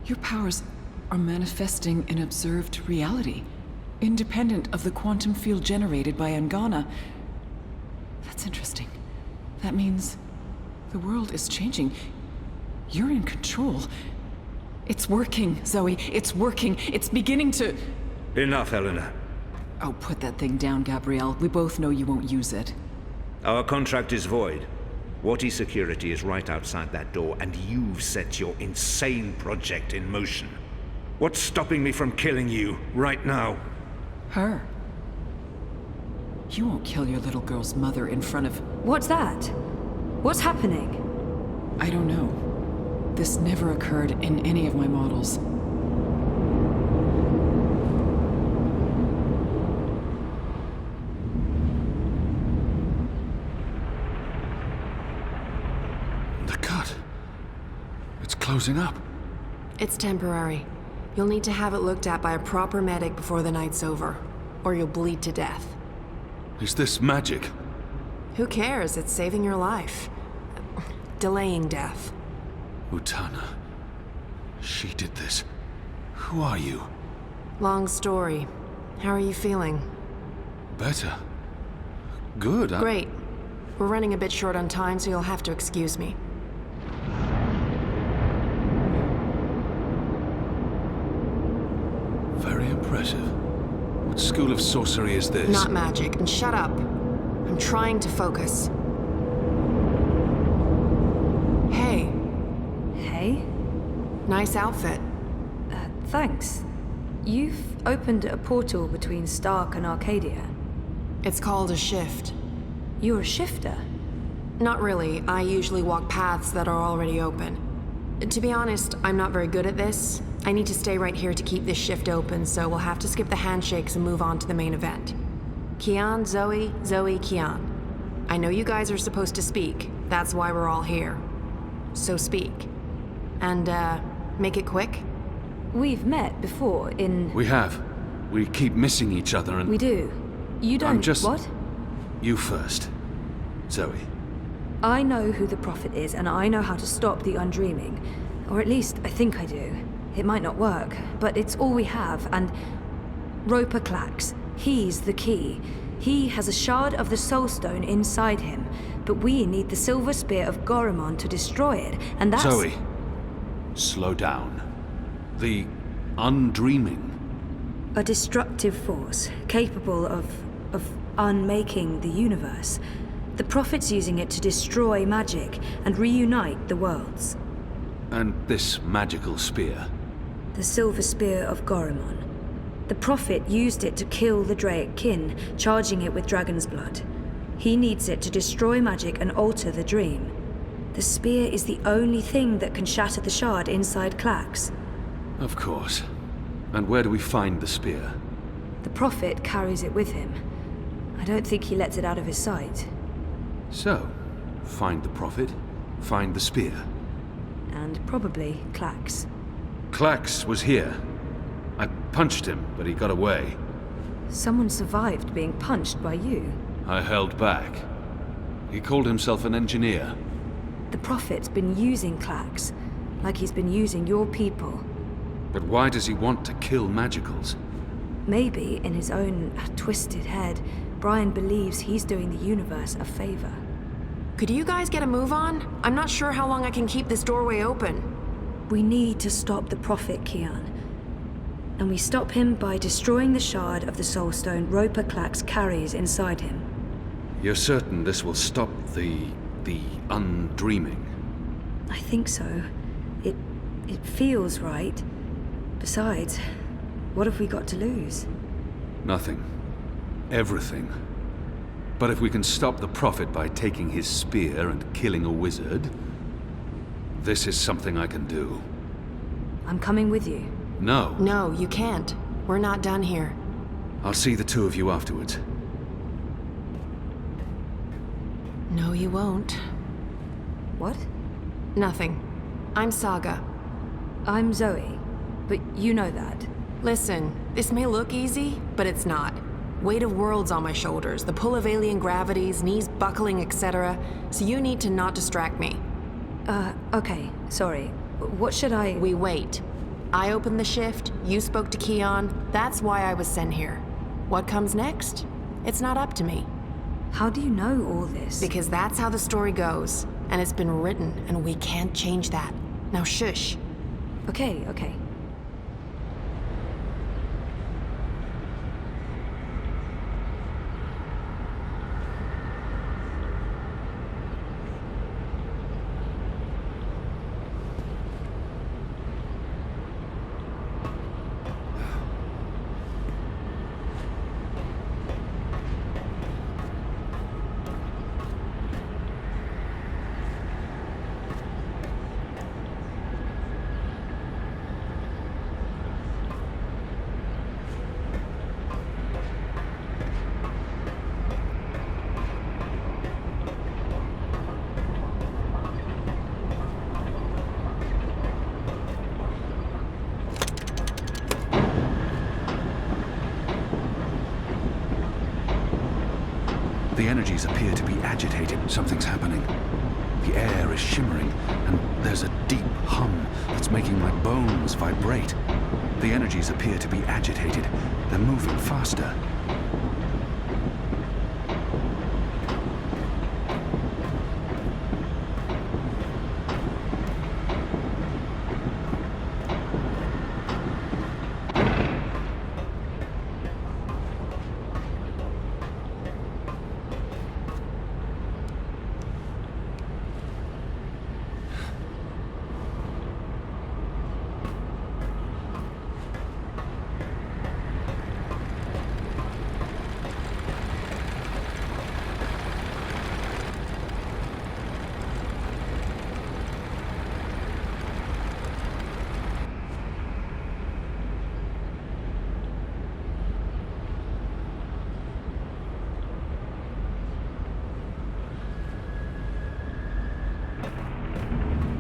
Your powers are manifesting an observed reality, independent of the quantum field generated by Eingana. That's interesting. That means the world is changing. You're in control. It's working, Zoe. It's working. It's beginning to... Enough, Helena. Oh, put that thing down, Gabrielle. We both know you won't use it. Our contract is void. Wati security is right outside that door, and you've set your insane project in motion. What's stopping me from killing you right now? Her. You won't kill your little girl's mother in front of... What's that? What's happening? I don't know. This never occurred in any of my models. The cut. It's closing up. It's temporary. You'll need to have it looked at by a proper medic before the night's over, or you'll bleed to death. Is this magic? Who cares? It's saving your life. Delaying death. Utana. She did this. Who are you? Long story. How are you feeling? Better. Good. Great. We're running a bit short on time, so you'll have to excuse me. Very impressive. What school of sorcery is this? Not magic. And shut up. I'm trying to focus. Hey. Hey? Nice outfit. Thanks. You've opened a portal between Stark and Arcadia. It's called a shift. You're a shifter? Not really. I usually walk paths that are already open. To be honest, I'm not very good at this. I need to stay right here to keep this shift open, so we'll have to skip the handshakes and move on to the main event. Kian, Zoe, Zoe, Kian. I know you guys are supposed to speak. That's why we're all here. So speak. And, make it quick? We've met before in... We have. We keep missing each other and... We do. You don't... What? You first. Zoe. I know who the Prophet is, and I know how to stop the undreaming. Or at least, I think I do. It might not work, but it's all we have, and... Roper Clax. He's the key. He has a shard of the Soul Stone inside him, but we need the Silver Spear of Gorimon to destroy it, and that's... Zoe, slow down. The undreaming. A destructive force, capable of unmaking the universe. The Prophet's using it to destroy magic and reunite the worlds. And this magical spear? The Silver Spear of Gorimon. The Prophet used it to kill the Draic kin, charging it with dragon's blood. He needs it to destroy magic and alter the dream. The spear is the only thing that can shatter the shard inside Clax. Of course. And where do we find the spear? The Prophet carries it with him. I don't think he lets it out of his sight. So, find the Prophet, find the spear. And probably Clax. Clax was here. I punched him, but he got away. Someone survived being punched by you. I held back. He called himself an engineer. The Prophet's been using Clax, like he's been using your people. But why does he want to kill magicals? Maybe, in his own twisted head, Brian believes he's doing the universe a favor. Could you guys get a move on? I'm not sure how long I can keep this doorway open. We need to stop the Prophet, Kian. And we stop him by destroying the shard of the Soul Stone Roper Clax carries inside him. You're certain this will stop the undreaming? I think so. It feels right. Besides, what have we got to lose? Nothing. Everything. But if we can stop the Prophet by taking his spear and killing a wizard, this is something I can do. I'm coming with you. No. No, you can't. We're not done here. I'll see the two of you afterwards. No, you won't. What? Nothing. I'm Saga. I'm Zoe, but you know that. Listen, this may look easy, but it's not. Weight of worlds on my shoulders, the pull of alien gravities, knees buckling, etc. So you need to not distract me. Okay, sorry. What should I... We wait. I opened the shift, you spoke to Keon, that's why I was sent here. What comes next? It's not up to me. How do you know all this? Because that's how the story goes, and it's been written, and we can't change that. Now shush. Okay. The energies appear to be agitated. Something's happening. The air is shimmering, and there's a deep hum that's making my bones vibrate. The energies appear to be agitated. They're moving faster.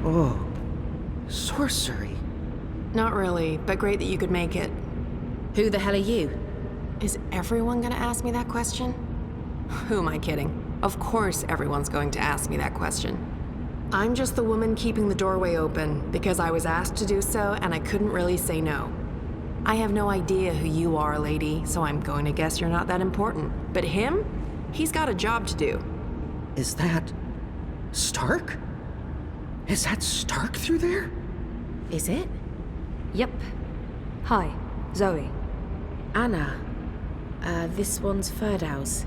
Oh, sorcery. Not really, but great that you could make it. Who the hell are you? Is everyone gonna ask me that question? Who am I kidding? Of course everyone's going to ask me that question. I'm just the woman keeping the doorway open, because I was asked to do so and I couldn't really say no. I have no idea who you are, lady, so I'm going to guess you're not that important. But him? He's got a job to do. Is that Stark? Is that Stark through there? Is it? Yep. Hi, Zoe. Anna. This one's Ferdow's.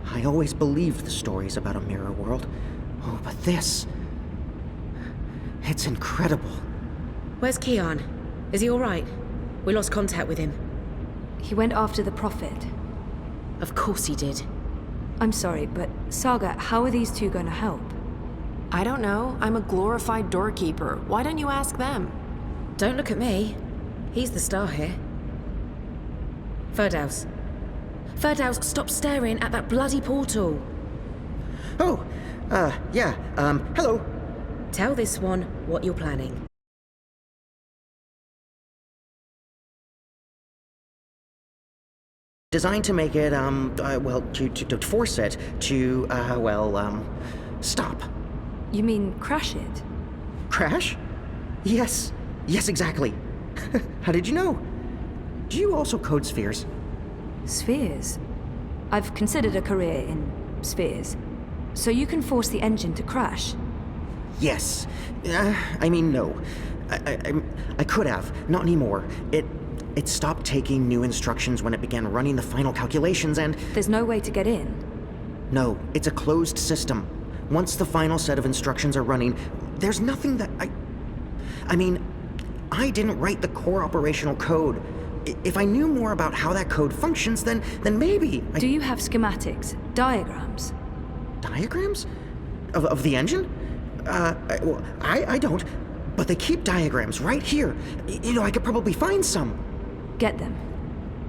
I always believed the stories about a mirror world. Oh, but this... it's incredible. Where's Kian? Is he alright? We lost contact with him. He went after the Prophet. Of course he did. I'm sorry, but Saga, how are these two going to help? I don't know. I'm a glorified doorkeeper. Why don't you ask them? Don't look at me. He's the star here. Ferdow's. Ferdow's, stop staring at that bloody portal. Oh, yeah, hello. Tell this one what you're planning. Designed to make it, well, to force it to, stop. You mean crash it? Crash? Yes, exactly. How did you know? Do you also code spheres? Spheres? I've considered a career in spheres. So you can force the engine to crash? Yes. No. I could have. Not anymore. It stopped taking new instructions when it began running the final calculations and... There's no way to get in? No, it's a closed system. Once the final set of instructions are running, there's nothing that I didn't write the core operational code. If I knew more about how that code functions, then maybe... Do you have schematics, diagrams? Diagrams? Of the engine? I don't, but they keep diagrams right here. I could probably find some. Get them.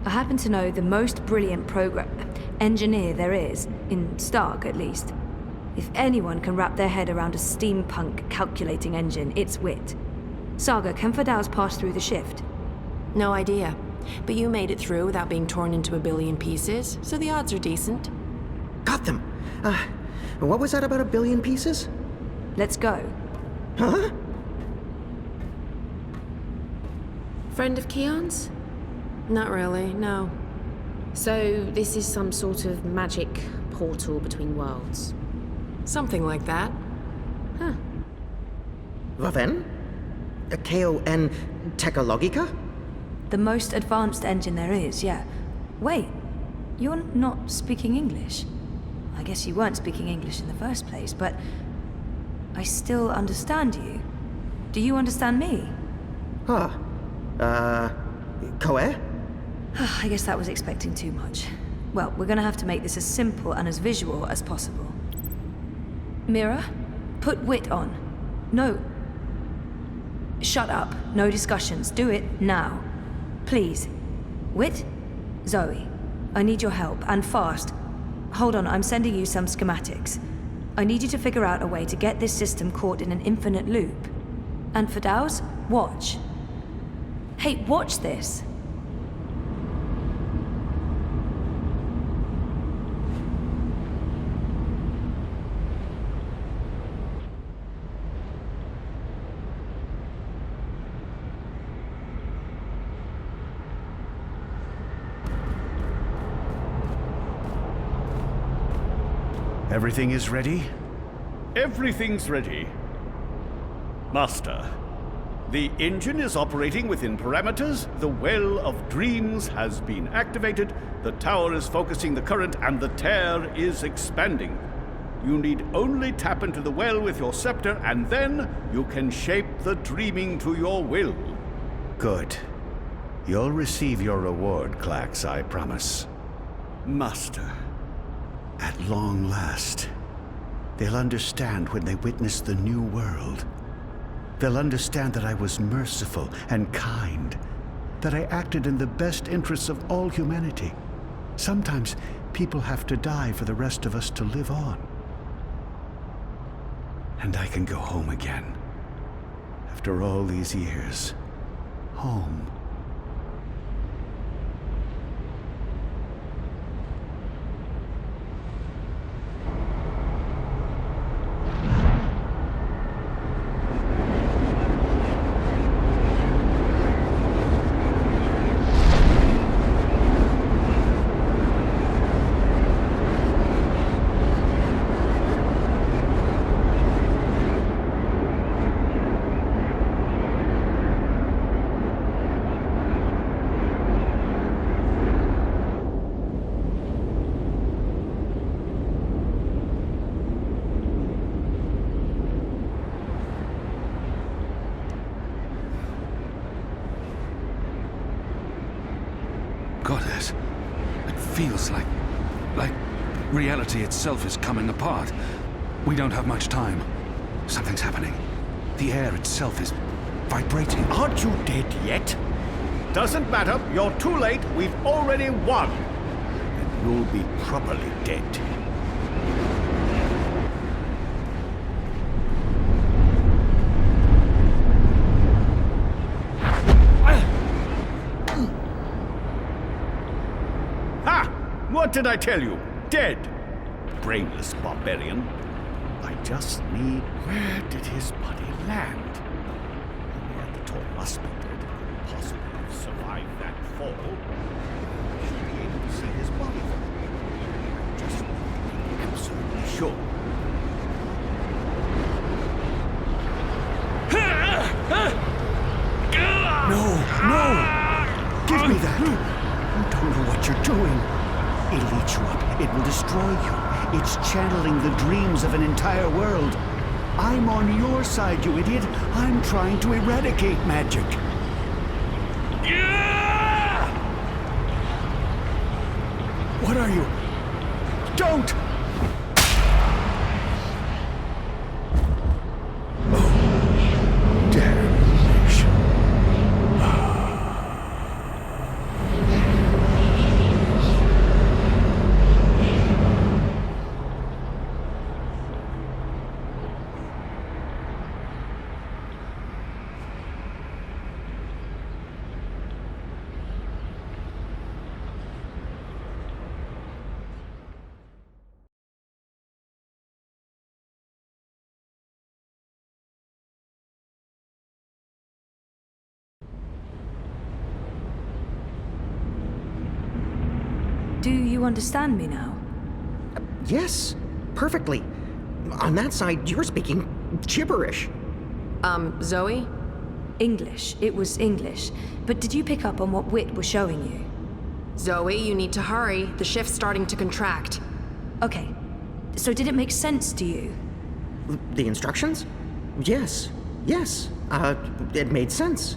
I happen to know the most brilliant engineer there is, in Stark at least. If anyone can wrap their head around a steampunk calculating engine, it's Wit. Saga, can Ferdow's pass through the shift? No idea. But you made it through without being torn into a billion pieces, so the odds are decent. Got them. What was that about a billion pieces? Let's go. Huh? Friend of Kian's? Not really, no. So this is some sort of magic portal between worlds? Something like that. Huh. Vaven? K-O-N Technologica? The most advanced engine there is, yeah. Wait, you're not speaking English? I guess you weren't speaking English in the first place, but I still understand you. Do you understand me? Koe? I guess that was expecting too much. Well, we're gonna have to make this as simple and as visual as possible. Mira, put Wit on. No. Shut up. No discussions. Do it now. Please. Wit? Zoe, I need your help, and fast. Hold on, I'm sending you some schematics. I need you to figure out a way to get this system caught in an infinite loop. And Ferdow's, watch. Hey, watch this. Everything is ready? Everything's ready. Master, the engine is operating within parameters, the Well of Dreams has been activated, the tower is focusing the current, and the tear is expanding. You need only tap into the well with your scepter, and then you can shape the dreaming to your will. Good. You'll receive your reward, Clax, I promise. Master. At long last, they'll understand when they witness the new world. They'll understand that I was merciful and kind, that I acted in the best interests of all humanity. Sometimes people have to die for the rest of us to live on. And I can go home again. After all these years, home. Goddess, it feels like reality itself is coming apart. We don't have much time. Something's happening. The air itself is vibrating. Aren't you dead yet? Doesn't matter. You're too late. We've already won. And you'll be properly dead. Ha! What did I tell you? Dead. Brainless barbarian. I just need... Where did his body land? The Neanderthal must be dead. Possibly have survived that fall. I should be able to see his body then. Just need to be absolutely sure. No! Give me that! You don't know what you're doing. It'll eat you up. It will destroy you. It's channeling the dreams of an entire world. I'm on your side, you idiot. I'm trying to eradicate magic. What are you? Don't! Oh, damnation. Do you understand me now? Yes, perfectly. On that side, you're speaking gibberish. Zoe? English. It was English. But did you pick up on what Wit was showing you? Zoe, you need to hurry. The shift's starting to contract. Okay. So did it make sense to you? The instructions? Yes. It made sense.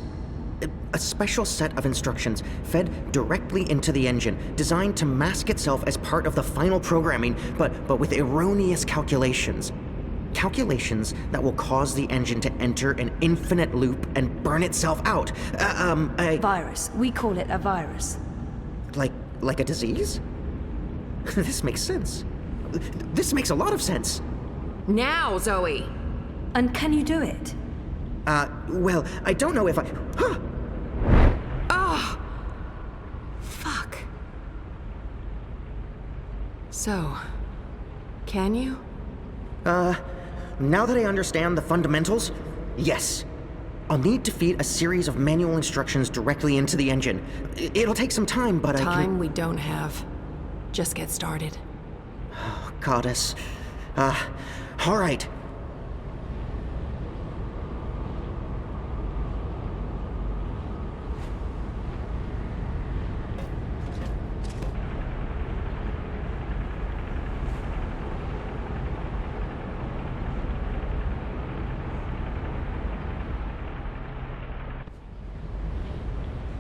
A special set of instructions fed directly into the engine, designed to mask itself as part of the final programming, but with erroneous calculations. Calculations that will cause the engine to enter an infinite loop and burn itself out. Virus. We call it a virus. Like a disease? This makes sense. This makes a lot of sense. Now, Zoe! And can you do it? Well, I don't know if I... Ah! Fuck. So, can you? Now that I understand the fundamentals, yes. I'll need to feed a series of manual instructions directly into the engine. It'll take some time, but Time we don't have. Just get started. Oh, Goddess. All right.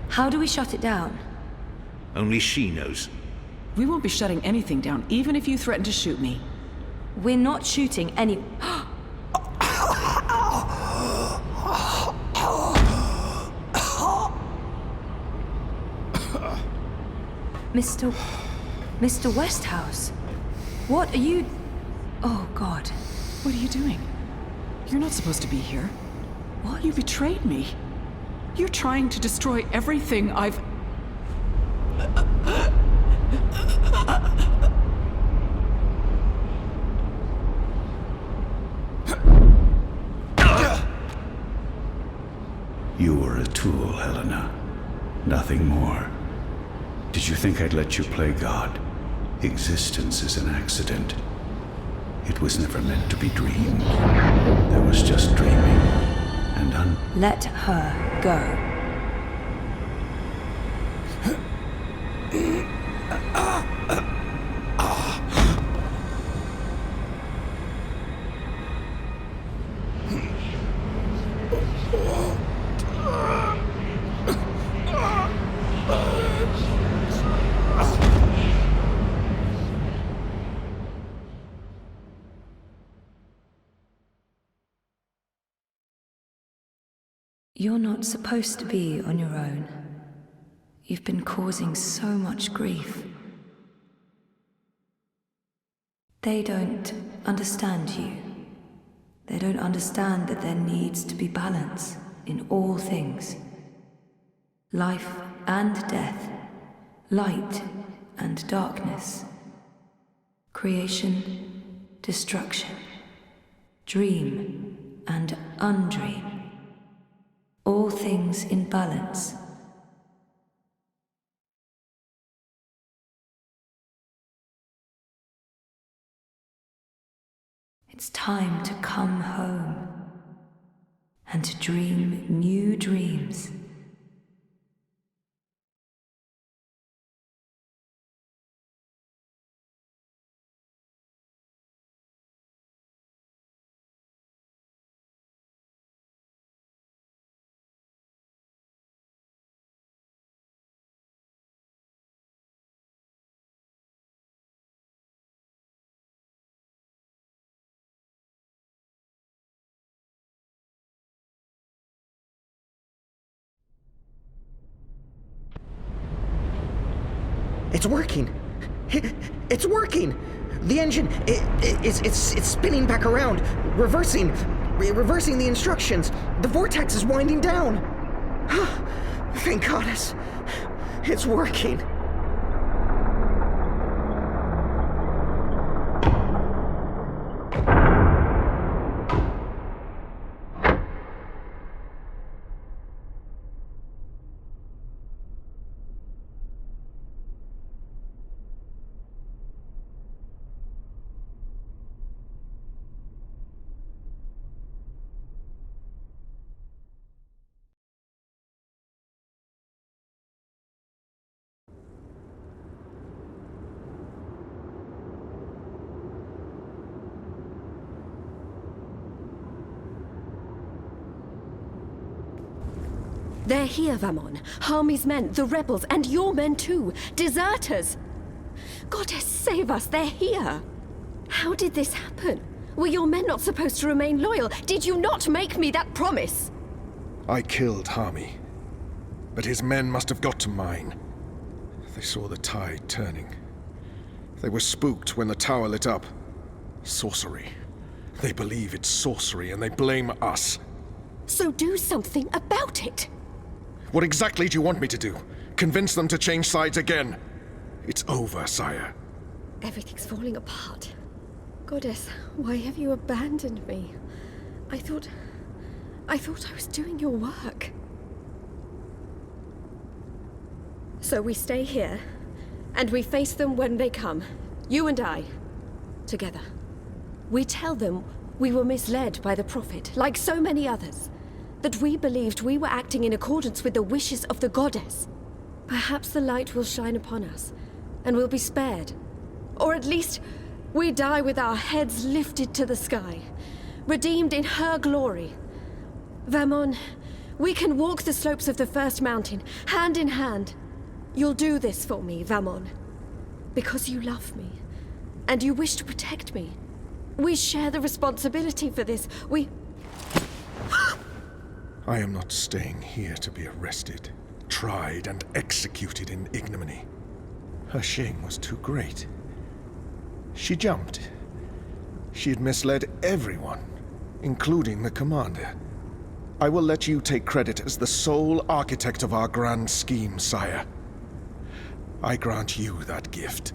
How do we shut it down? Only she knows. We won't be shutting anything down, even if you threaten to shoot me. We're not shooting any... Mr. Westhouse? What are you... Oh, God. What are you doing? You're not supposed to be here. What? You betrayed me. You're trying to destroy everything I've... You were a tool, Helena. Nothing more. Did you think I'd let you play God? Existence is an accident. It was never meant to be dreamed. There was just dreaming and Let her go. You're not supposed to be on your own. You've been causing so much grief. They don't understand you. They don't understand that there needs to be balance in all things. Life and death, light and darkness, creation, destruction, dream and undream. All things in balance. It's time to come home and to dream new dreams. It's working! It's working! The engine, it's spinning back around, reversing the instructions. The vortex is winding down. Thank goddess. It's working. They're here, Vamon. Harmy's men, the rebels, and your men too. Deserters! Goddess, save us, they're here! How did this happen? Were your men not supposed to remain loyal? Did you not make me that promise? I killed Harmy, but his men must have got to mine. They saw the tide turning. They were spooked when the tower lit up. Sorcery. They believe it's sorcery and they blame us. So do something about it! What exactly do you want me to do? Convince them to change sides again? It's over, sire. Everything's falling apart. Goddess, why have you abandoned me? I thought I was doing your work. So we stay here, and we face them when they come. You and I. Together. We tell them we were misled by the Prophet, like so many others. That we believed we were acting in accordance with the wishes of the goddess. Perhaps the light will shine upon us, and we'll be spared. Or at least, we die with our heads lifted to the sky, redeemed in her glory. Vamon, we can walk the slopes of the first mountain, hand in hand. You'll do this for me, Vamon. Because you love me, and you wish to protect me. We share the responsibility for this. I am not staying here to be arrested, tried, and executed in ignominy. Her shame was too great. She jumped. She had misled everyone, including the commander. I will let you take credit as the sole architect of our grand scheme, sire. I grant you that gift.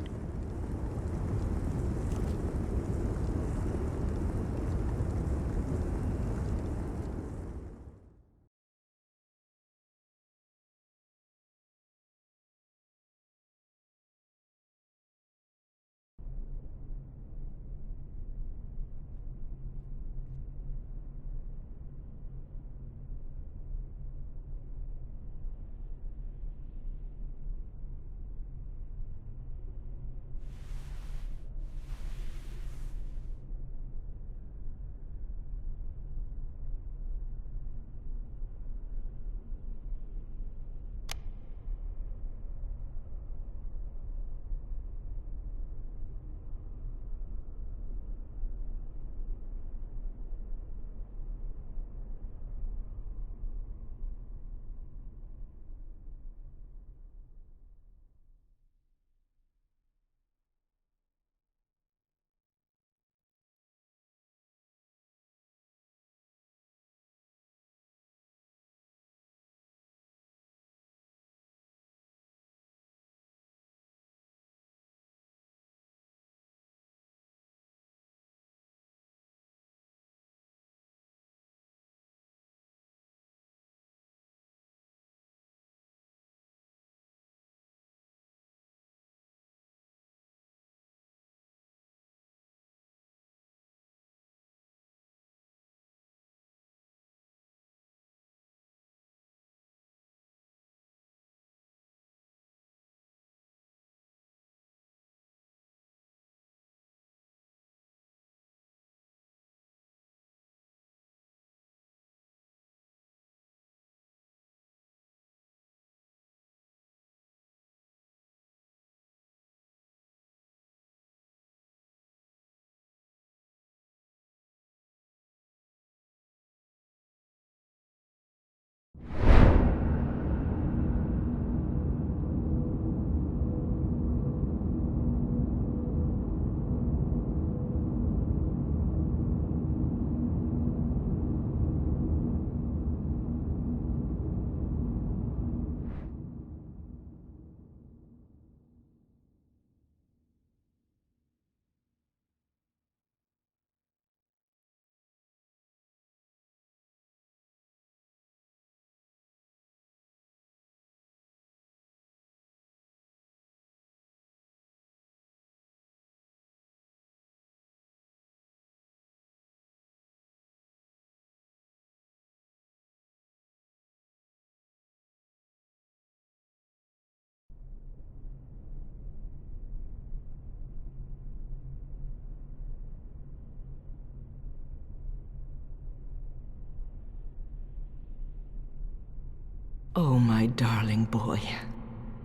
Oh, my darling boy.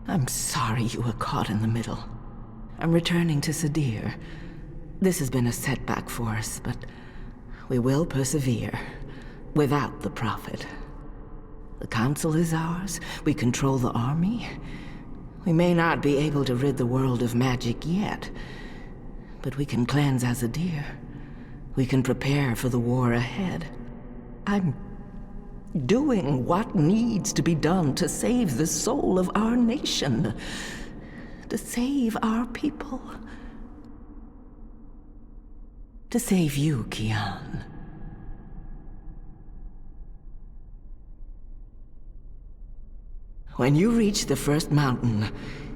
I'm sorry you were caught in the middle. I'm returning to Sadir. This has been a setback for us, but we will persevere without the Prophet. The Council is ours. We control the army. We may not be able to rid the world of magic yet, but we can cleanse Azadir. We can prepare for the war ahead. I'm doing what needs to be done to save the soul of our nation, to save our people, to save you, Kian. When you reach the first mountain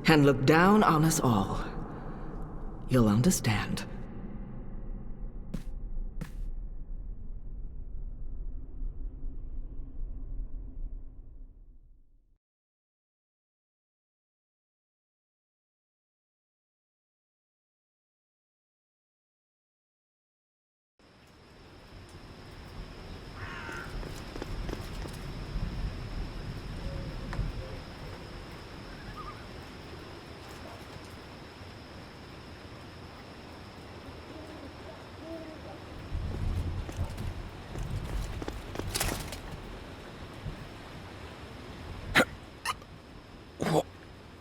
and look down on us all, you'll understand.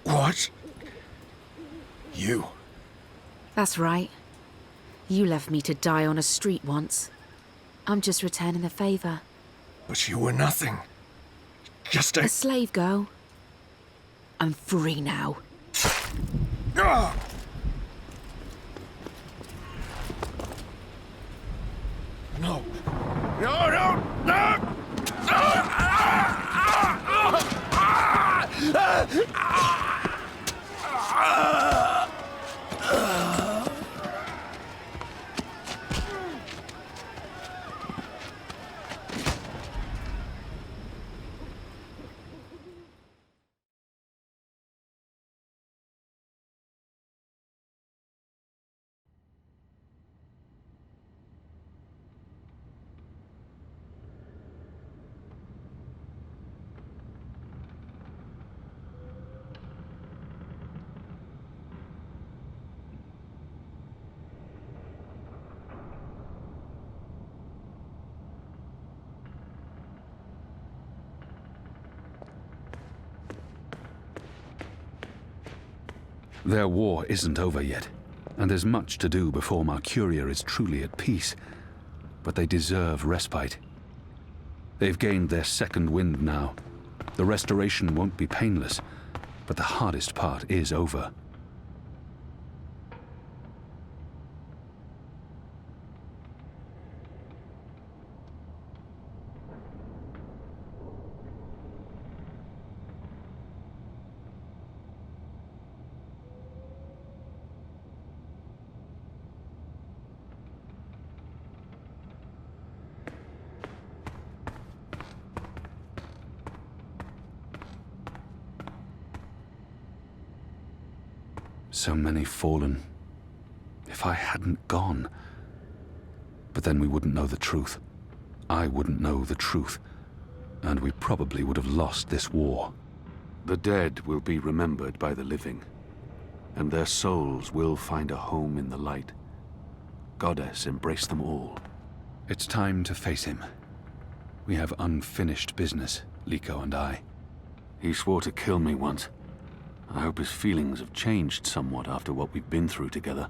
What? You? That's right. You left me to die on a street once. I'm just returning the favor. But you were nothing. Just A slave girl. I'm free now. Ah! No. No, no, no! Their war isn't over yet, and there's much to do before Mercuria is truly at peace. But they deserve respite. They've gained their second wind now. The restoration won't be painless, but the hardest part is over. So many fallen. If I hadn't gone... But then we wouldn't know the truth. I wouldn't know the truth. And we probably would have lost this war. The dead will be remembered by the living, and their souls will find a home in the light. Goddess, embrace them all. It's time to face him. We have unfinished business, Liko and I. He swore to kill me once. I hope his feelings have changed somewhat after what we've been through together.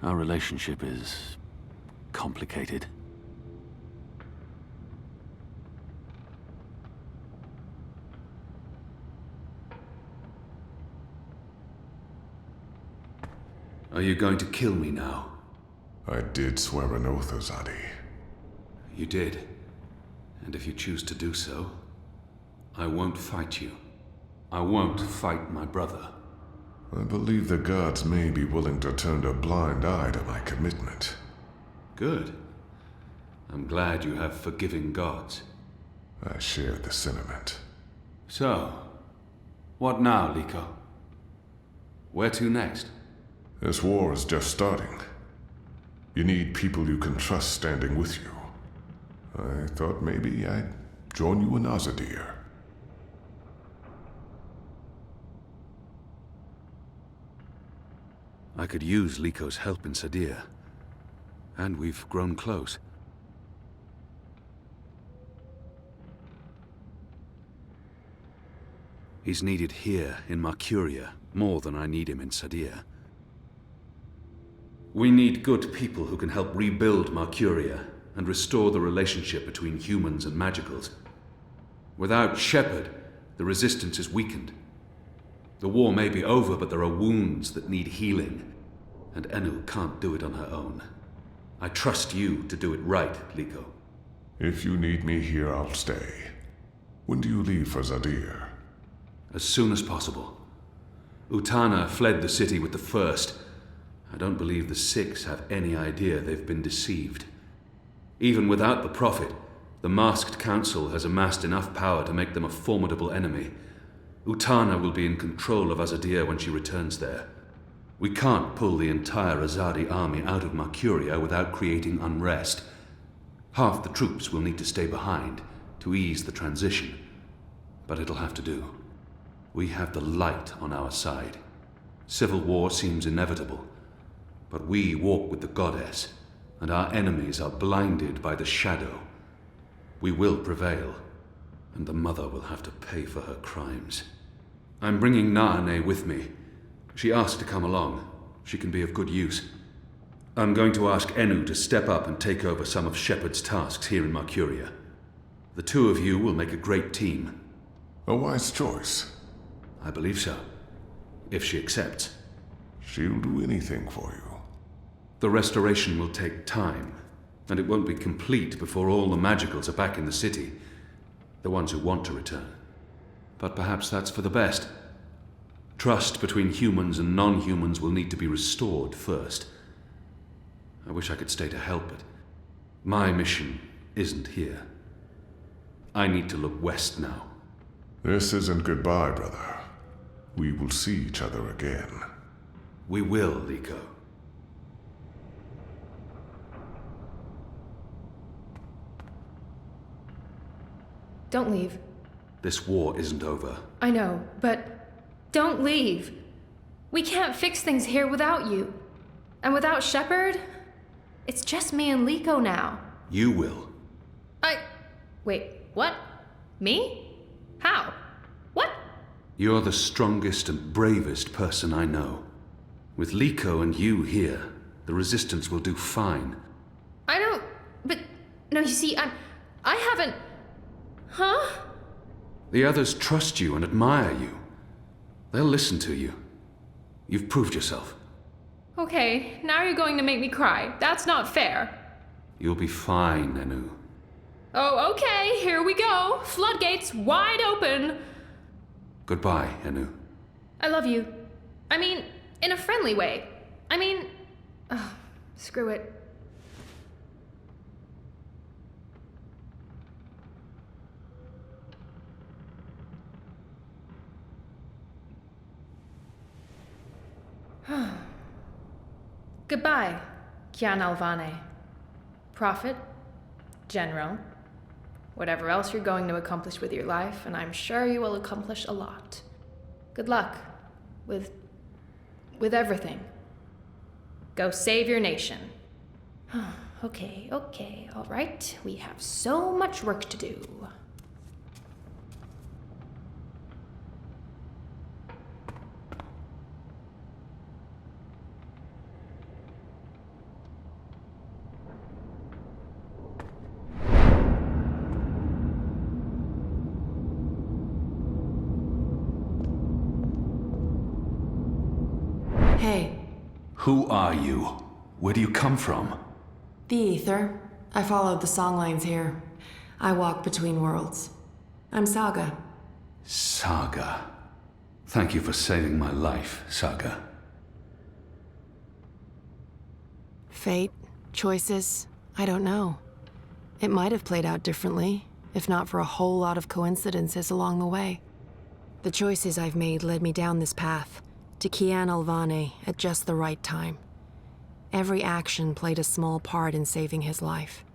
Our relationship is complicated. Are you going to kill me now? I did swear an oath, Azadi. You did. And if you choose to do so, I won't fight you. I won't fight my brother. I believe the gods may be willing to turn a blind eye to my commitment. Good. I'm glad you have forgiving gods. I share the sentiment. So, what now, Liko? Where to next? This war is just starting. You need people you can trust standing with you. I thought maybe I'd join you in Azadir. I could use Liko's help in Sadir. And we've grown close. He's needed here in Mercuria more than I need him in Sadir. We need good people who can help rebuild Mercuria and restore the relationship between humans and magicals. Without Shepard, the resistance is weakened. The war may be over, but there are wounds that need healing, and Enu can't do it on her own. I trust you to do it right, Liko. If you need me here, I'll stay. When do you leave for Zadir? As soon as possible. Utana fled the city with the First. I don't believe the Six have any idea they've been deceived. Even without the Prophet, the Masked Council has amassed enough power to make them a formidable enemy. Utana will be in control of Azadir when she returns there. We can't pull the entire Azadi army out of Mercuria without creating unrest. Half the troops will need to stay behind to ease the transition. But it'll have to do. We have the light on our side. Civil war seems inevitable, but we walk with the goddess, and our enemies are blinded by the shadow. We will prevail, and the mother will have to pay for her crimes. I'm bringing Naane with me. She asked to come along. She can be of good use. I'm going to ask Enu to step up and take over some of Shepard's tasks here in Mercuria. The two of you will make a great team. A wise choice. I believe so. If she accepts. She'll do anything for you. The restoration will take time, and it won't be complete before all the magicals are back in the city. The ones who want to return. But perhaps that's for the best. Trust between humans and non-humans will need to be restored first. I wish I could stay to help, but my mission isn't here. I need to look west now. This isn't goodbye, brother. We will see each other again. We will, Liko. Don't leave. This war isn't over. I know, but don't leave. We can't fix things here without you. And without Shepard, it's just me and Liko now. You will. Wait, what? Me? How? What? You're the strongest and bravest person I know. With Liko and you here, the Resistance will do fine. No, you see, I haven't... Huh? The others trust you and admire you. They'll listen to you. You've proved yourself. Okay, now you're going to make me cry. That's not fair. You'll be fine, Enu. Oh, okay, here we go. Floodgates wide open. Goodbye, Enu. I love you. I mean, in a friendly way. I mean... screw it. Goodbye, Kian Alvane. Prophet, General, whatever else you're going to accomplish with your life, and I'm sure you will accomplish a lot. Good luck with everything. Go save your nation. Okay, all right. We have so much work to do. Hey. Who are you? Where do you come from? The Ether. I followed the songlines here. I walk between worlds. I'm Saga. Saga. Thank you for saving my life, Saga. Fate, choices, I don't know. It might have played out differently, if not for a whole lot of coincidences along the way. The choices I've made led me down this path, to Kian Alvane at just the right time. Every action played a small part in saving his life.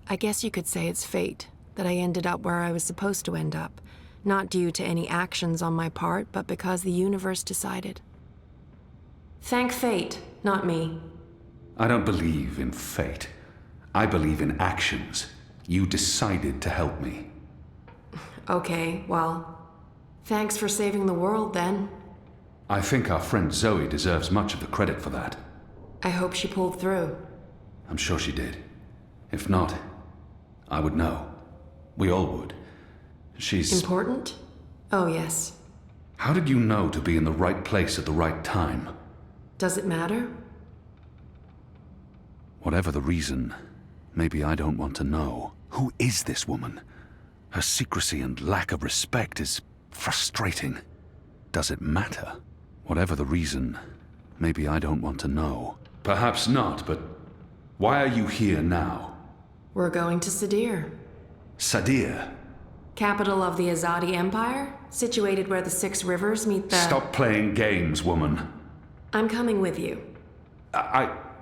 I guess you could say it's fate that I ended up where I was supposed to end up, not due to any actions on my part, but because the universe decided. Thank fate, not me. I don't believe in fate. I believe in actions. You decided to help me. Okay, well, thanks for saving the world then. I think our friend Zoe deserves much of the credit for that. I hope she pulled through. I'm sure she did. If not, I would know. We all would. She's... Important? Oh, yes. How did you know to be in the right place at the right time? Does it matter? Whatever the reason, maybe I don't want to know. Who is this woman? Her secrecy and lack of respect is frustrating. Does it matter? Whatever the reason, maybe I don't want to know. Perhaps not, but why are you here now? We're going to Sadir. Sadir? Capital of the Azadi Empire, situated where the 6 rivers meet the... Stop playing games, woman. I'm coming with you.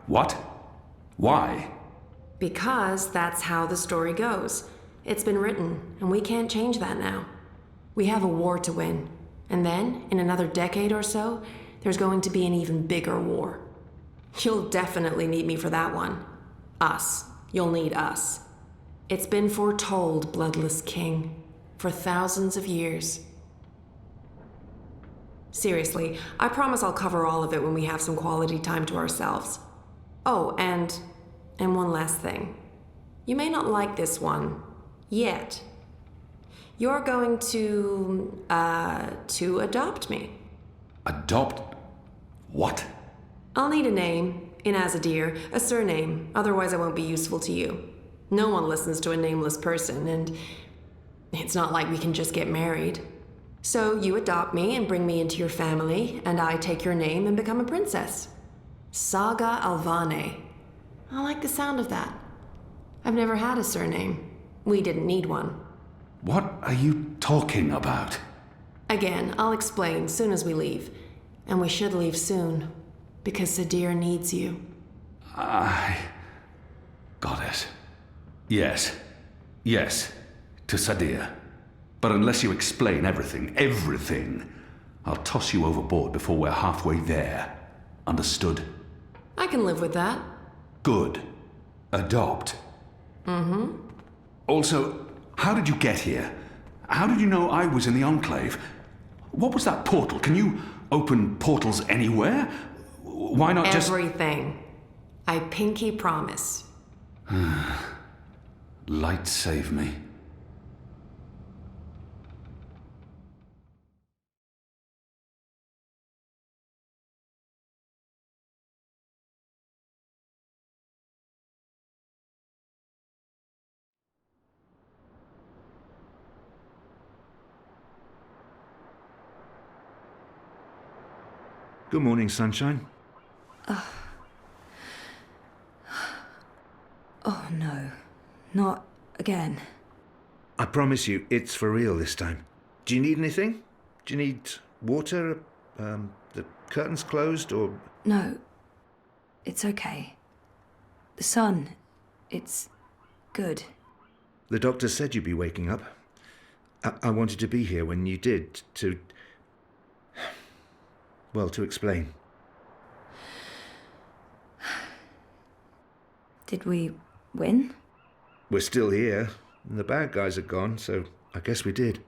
What? Why? Because that's how the story goes. It's been written, and we can't change that now. We have a war to win. And then, in another decade or so, there's going to be an even bigger war. You'll definitely need me for that one. Us. You'll need us. It's been foretold, Bloodless King, for thousands of years. Seriously, I promise I'll cover all of it when we have some quality time to ourselves. Oh, and one last thing. You may not like this one, yet. You're going to adopt me. Adopt? What? I'll need a name, in Azadir, a surname, otherwise I won't be useful to you. No one listens to a nameless person, and it's not like we can just get married. So you adopt me and bring me into your family, and I take your name and become a princess. Saga Alvane. I like the sound of that. I've never had a surname. We didn't need one. What are you talking about? Again, I'll explain soon as we leave. And we should leave soon, because Sadir needs you. Got it. Yes, to Sadir. But unless you explain everything, I'll toss you overboard before we're halfway there. Understood? I can live with that. Good. Adopt. Mm-hmm. Also, how did you get here? How did you know I was in the Enclave? What was that portal? Can you open portals anywhere? Why not just... Everything. I pinky promise. Light save me. Good morning, sunshine. Oh no, not again. I promise you, it's for real this time. Do you need anything? Do you need water? The curtains closed, or...? No, it's okay. The sun, it's good. The doctor said you'd be waking up. I wanted to be here when you did, to explain. Did we win? We're still here, and the bad guys are gone, so I guess we did.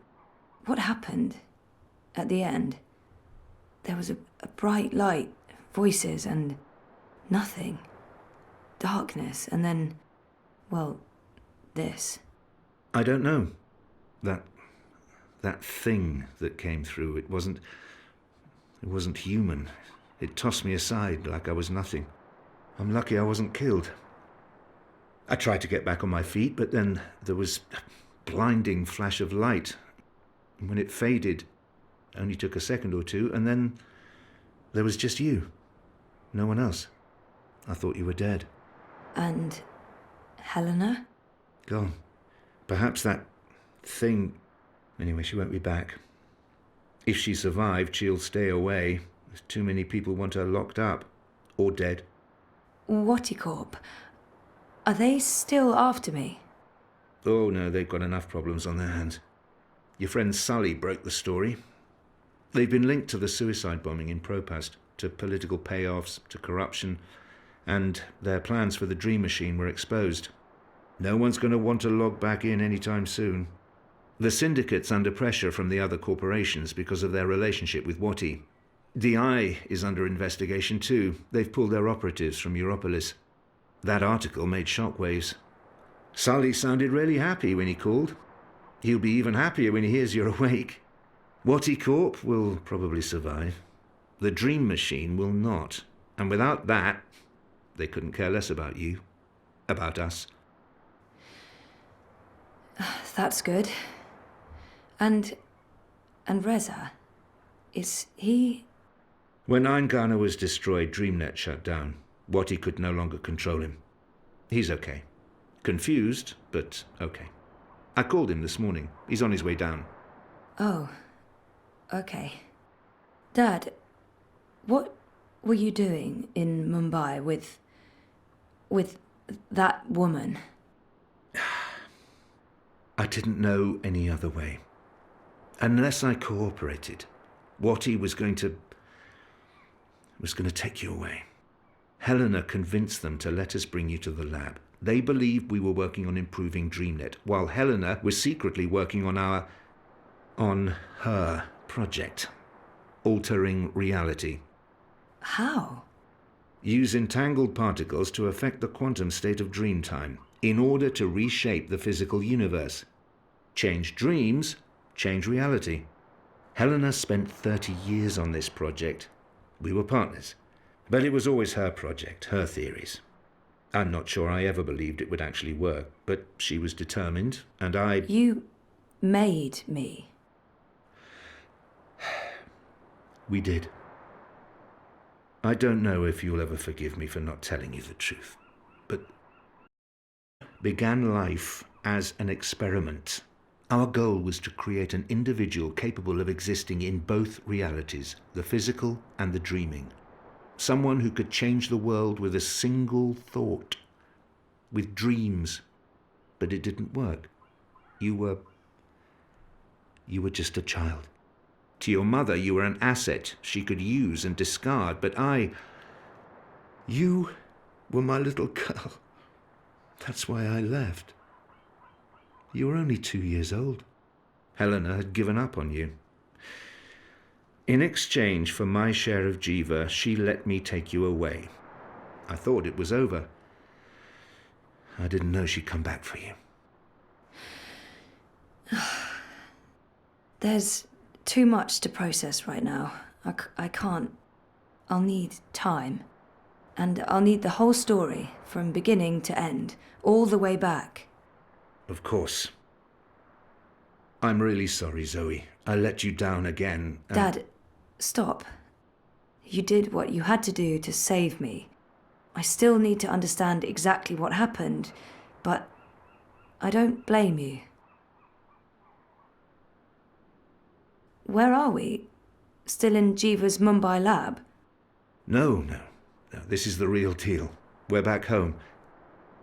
What happened at the end? There was a bright light, voices, and nothing. Darkness, and then, well, this. I don't know. That thing that came through, it wasn't human. It tossed me aside like I was nothing. I'm lucky I wasn't killed. I tried to get back on my feet, but then there was a blinding flash of light. And when it faded, it only took a second or two, and then there was just you. No one else. I thought you were dead. And Helena? Gone. Perhaps that thing... Anyway, she won't be back. If she survived, she'll stay away. There's too many people want her locked up. Or dead. Whatticorp? Are they still after me? Oh no, they've got enough problems on their hands. Your friend Sully broke the story. They've been linked to the suicide bombing in Propast. to political payoffs, to corruption, and their plans for the Dream Machine were exposed. No one's going to want to log back in anytime soon. The Syndicate's under pressure from the other corporations because of their relationship with Wati. DI is under investigation too. They've pulled their operatives from Europolis. That article made shockwaves. Sully sounded really happy when he called. He'll be even happier when he hears you're awake. Wati Corp will probably survive. The Dream Machine will not. And without that, they couldn't care less about you. About us. That's good. And Reza, is he... When Eingana was destroyed, DreamNet shut down. Wati could no longer control him. He's okay. Confused, but okay. I called him this morning. He's on his way down. Oh, okay. Dad, what were you doing in Mumbai with that woman? I didn't know any other way. Unless I cooperated, Wati was going to take you away. Helena convinced them to let us bring you to the lab. They believed we were working on improving DreamNet, while Helena was secretly working on her project, altering reality. How? Use entangled particles to affect the quantum state of dreamtime in order to reshape the physical universe. Change dreams, change reality. Helena spent 30 years on this project. We were partners. But it was always her project, her theories. I'm not sure I ever believed it would actually work, but she was determined, and I... You made me. We did. I don't know if you'll ever forgive me for not telling you the truth, but began life as an experiment. Our goal was to create an individual capable of existing in both realities, the physical and the dreaming. Someone who could change the world with a single thought, with dreams. But it didn't work. You were just a child. To your mother, you were an asset she could use and discard, but you were my little girl. That's why I left. You were only 2 years old. Helena had given up on you. In exchange for my share of Jiva, she let me take you away. I thought it was over. I didn't know she'd come back for you. There's too much to process right now. I can't. I'll need time. And I'll need the whole story, from beginning to end, all the way back. Of course. I'm really sorry, Zoe. I let you down again. Dad, stop. You did what you had to do to save me. I still need to understand exactly what happened, but I don't blame you. Where are we? Still in Jiva's Mumbai lab? No. This is the real deal. We're back home.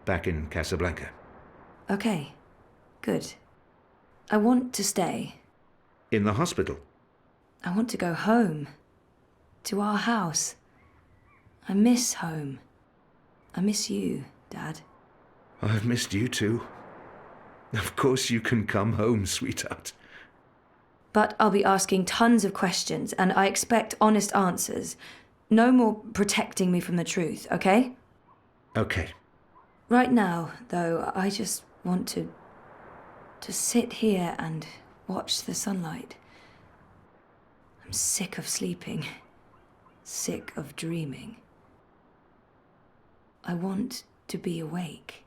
Back in Casablanca. Okay, good. I want to stay. In the hospital? I want to go home. To our house. I miss home. I miss you, Dad. I've missed you too. Of course you can come home, sweetheart. But I'll be asking tons of questions, and I expect honest answers. No more protecting me from the truth, okay? Okay. Right now, though, I just want to sit here and watch the sunlight. I'm sick of sleeping. Sick of dreaming. I want to be awake.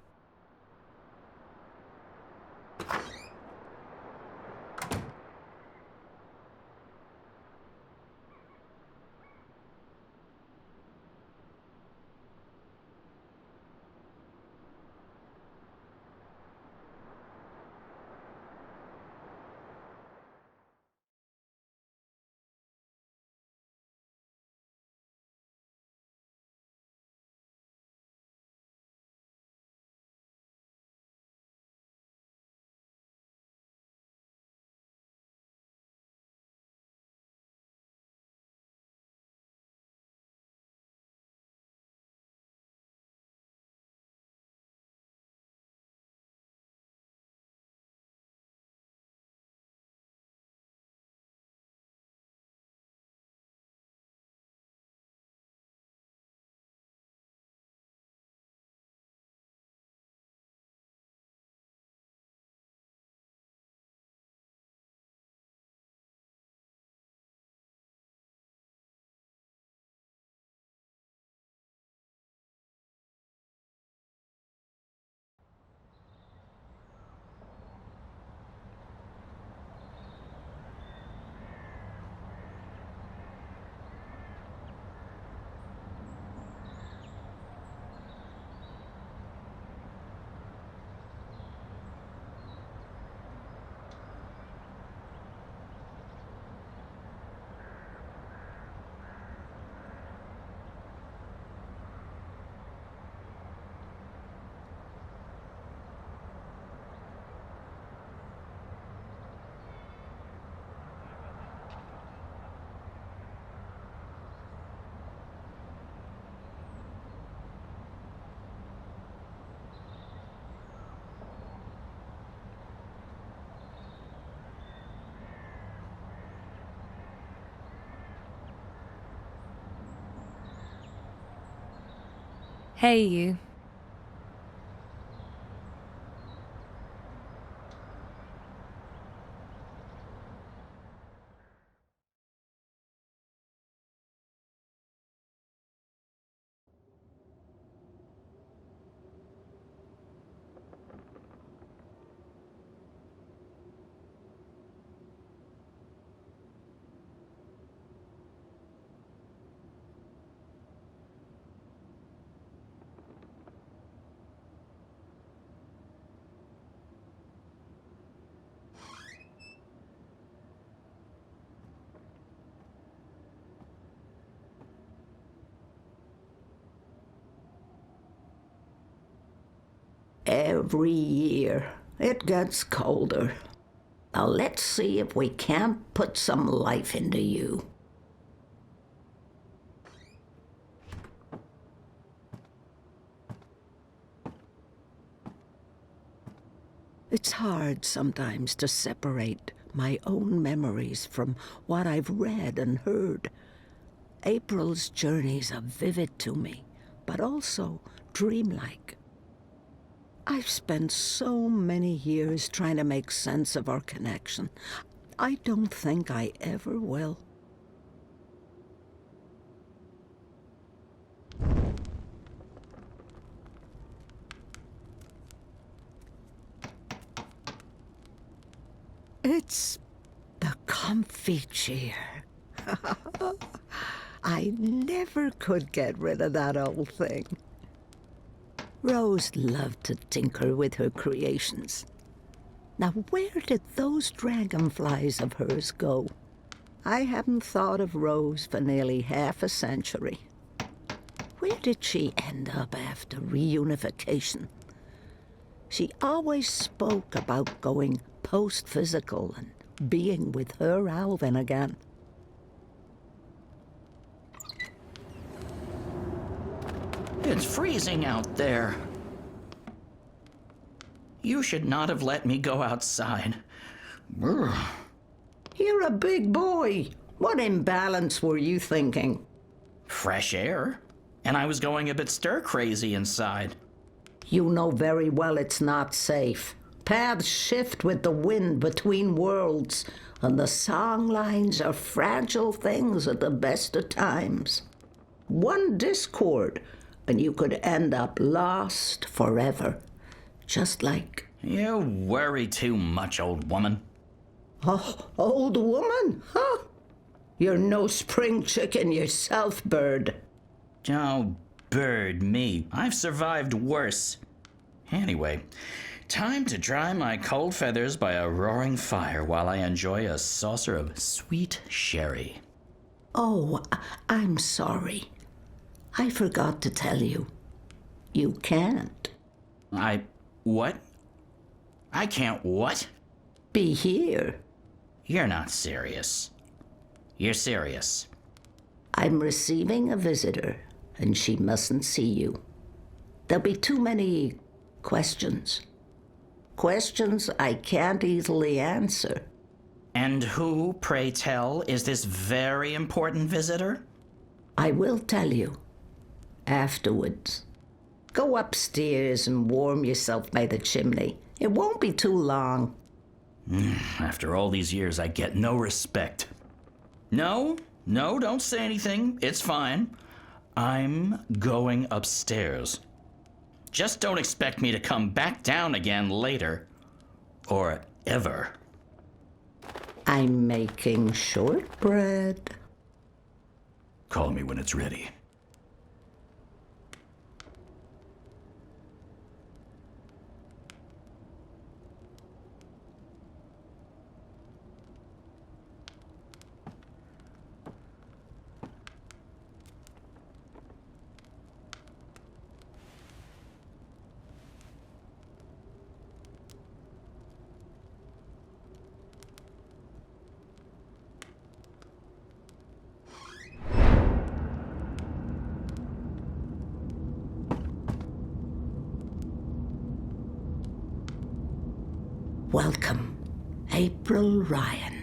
Hey, you. Every year, it gets colder. Now let's see if we can't put some life into you. It's hard sometimes to separate my own memories from what I've read and heard. April's journeys are vivid to me, but also dreamlike. I've spent so many years trying to make sense of our connection. I don't think I ever will. It's the comfy chair. I never could get rid of that old thing. Rose loved to tinker with her creations. Now, where did those dragonflies of hers go? I haven't thought of Rose for nearly half a century. Where did she end up after reunification? She always spoke about going post-physical and being with her Alvin again. It's freezing out there. You should not have let me go outside. Brr. You're a big boy. What imbalance were you thinking? Fresh air. And I was going a bit stir-crazy inside. You know very well it's not safe. Paths shift with the wind between worlds, and the song lines are fragile things at the best of times. One discord, and you could end up lost forever. Just like... You worry too much, old woman. Oh, old woman? Huh? You're no spring chicken yourself, bird. Oh, bird me. I've survived worse. Anyway, time to dry my cold feathers by a roaring fire while I enjoy a saucer of sweet sherry. Oh, I'm sorry. I forgot to tell you. You can't. What? I can't what? Be here. You're not serious. You're serious. I'm receiving a visitor, and she mustn't see you. There'll be too many questions. Questions I can't easily answer. And who, pray tell, is this very important visitor? I will tell you. Afterwards. Go upstairs and warm yourself by the chimney. It won't be too long. After all these years, I get no respect. No, don't say anything. It's fine. I'm going upstairs. Just don't expect me to come back down again later. Or ever. I'm making shortbread. Call me when it's ready. Welcome, April Ryan.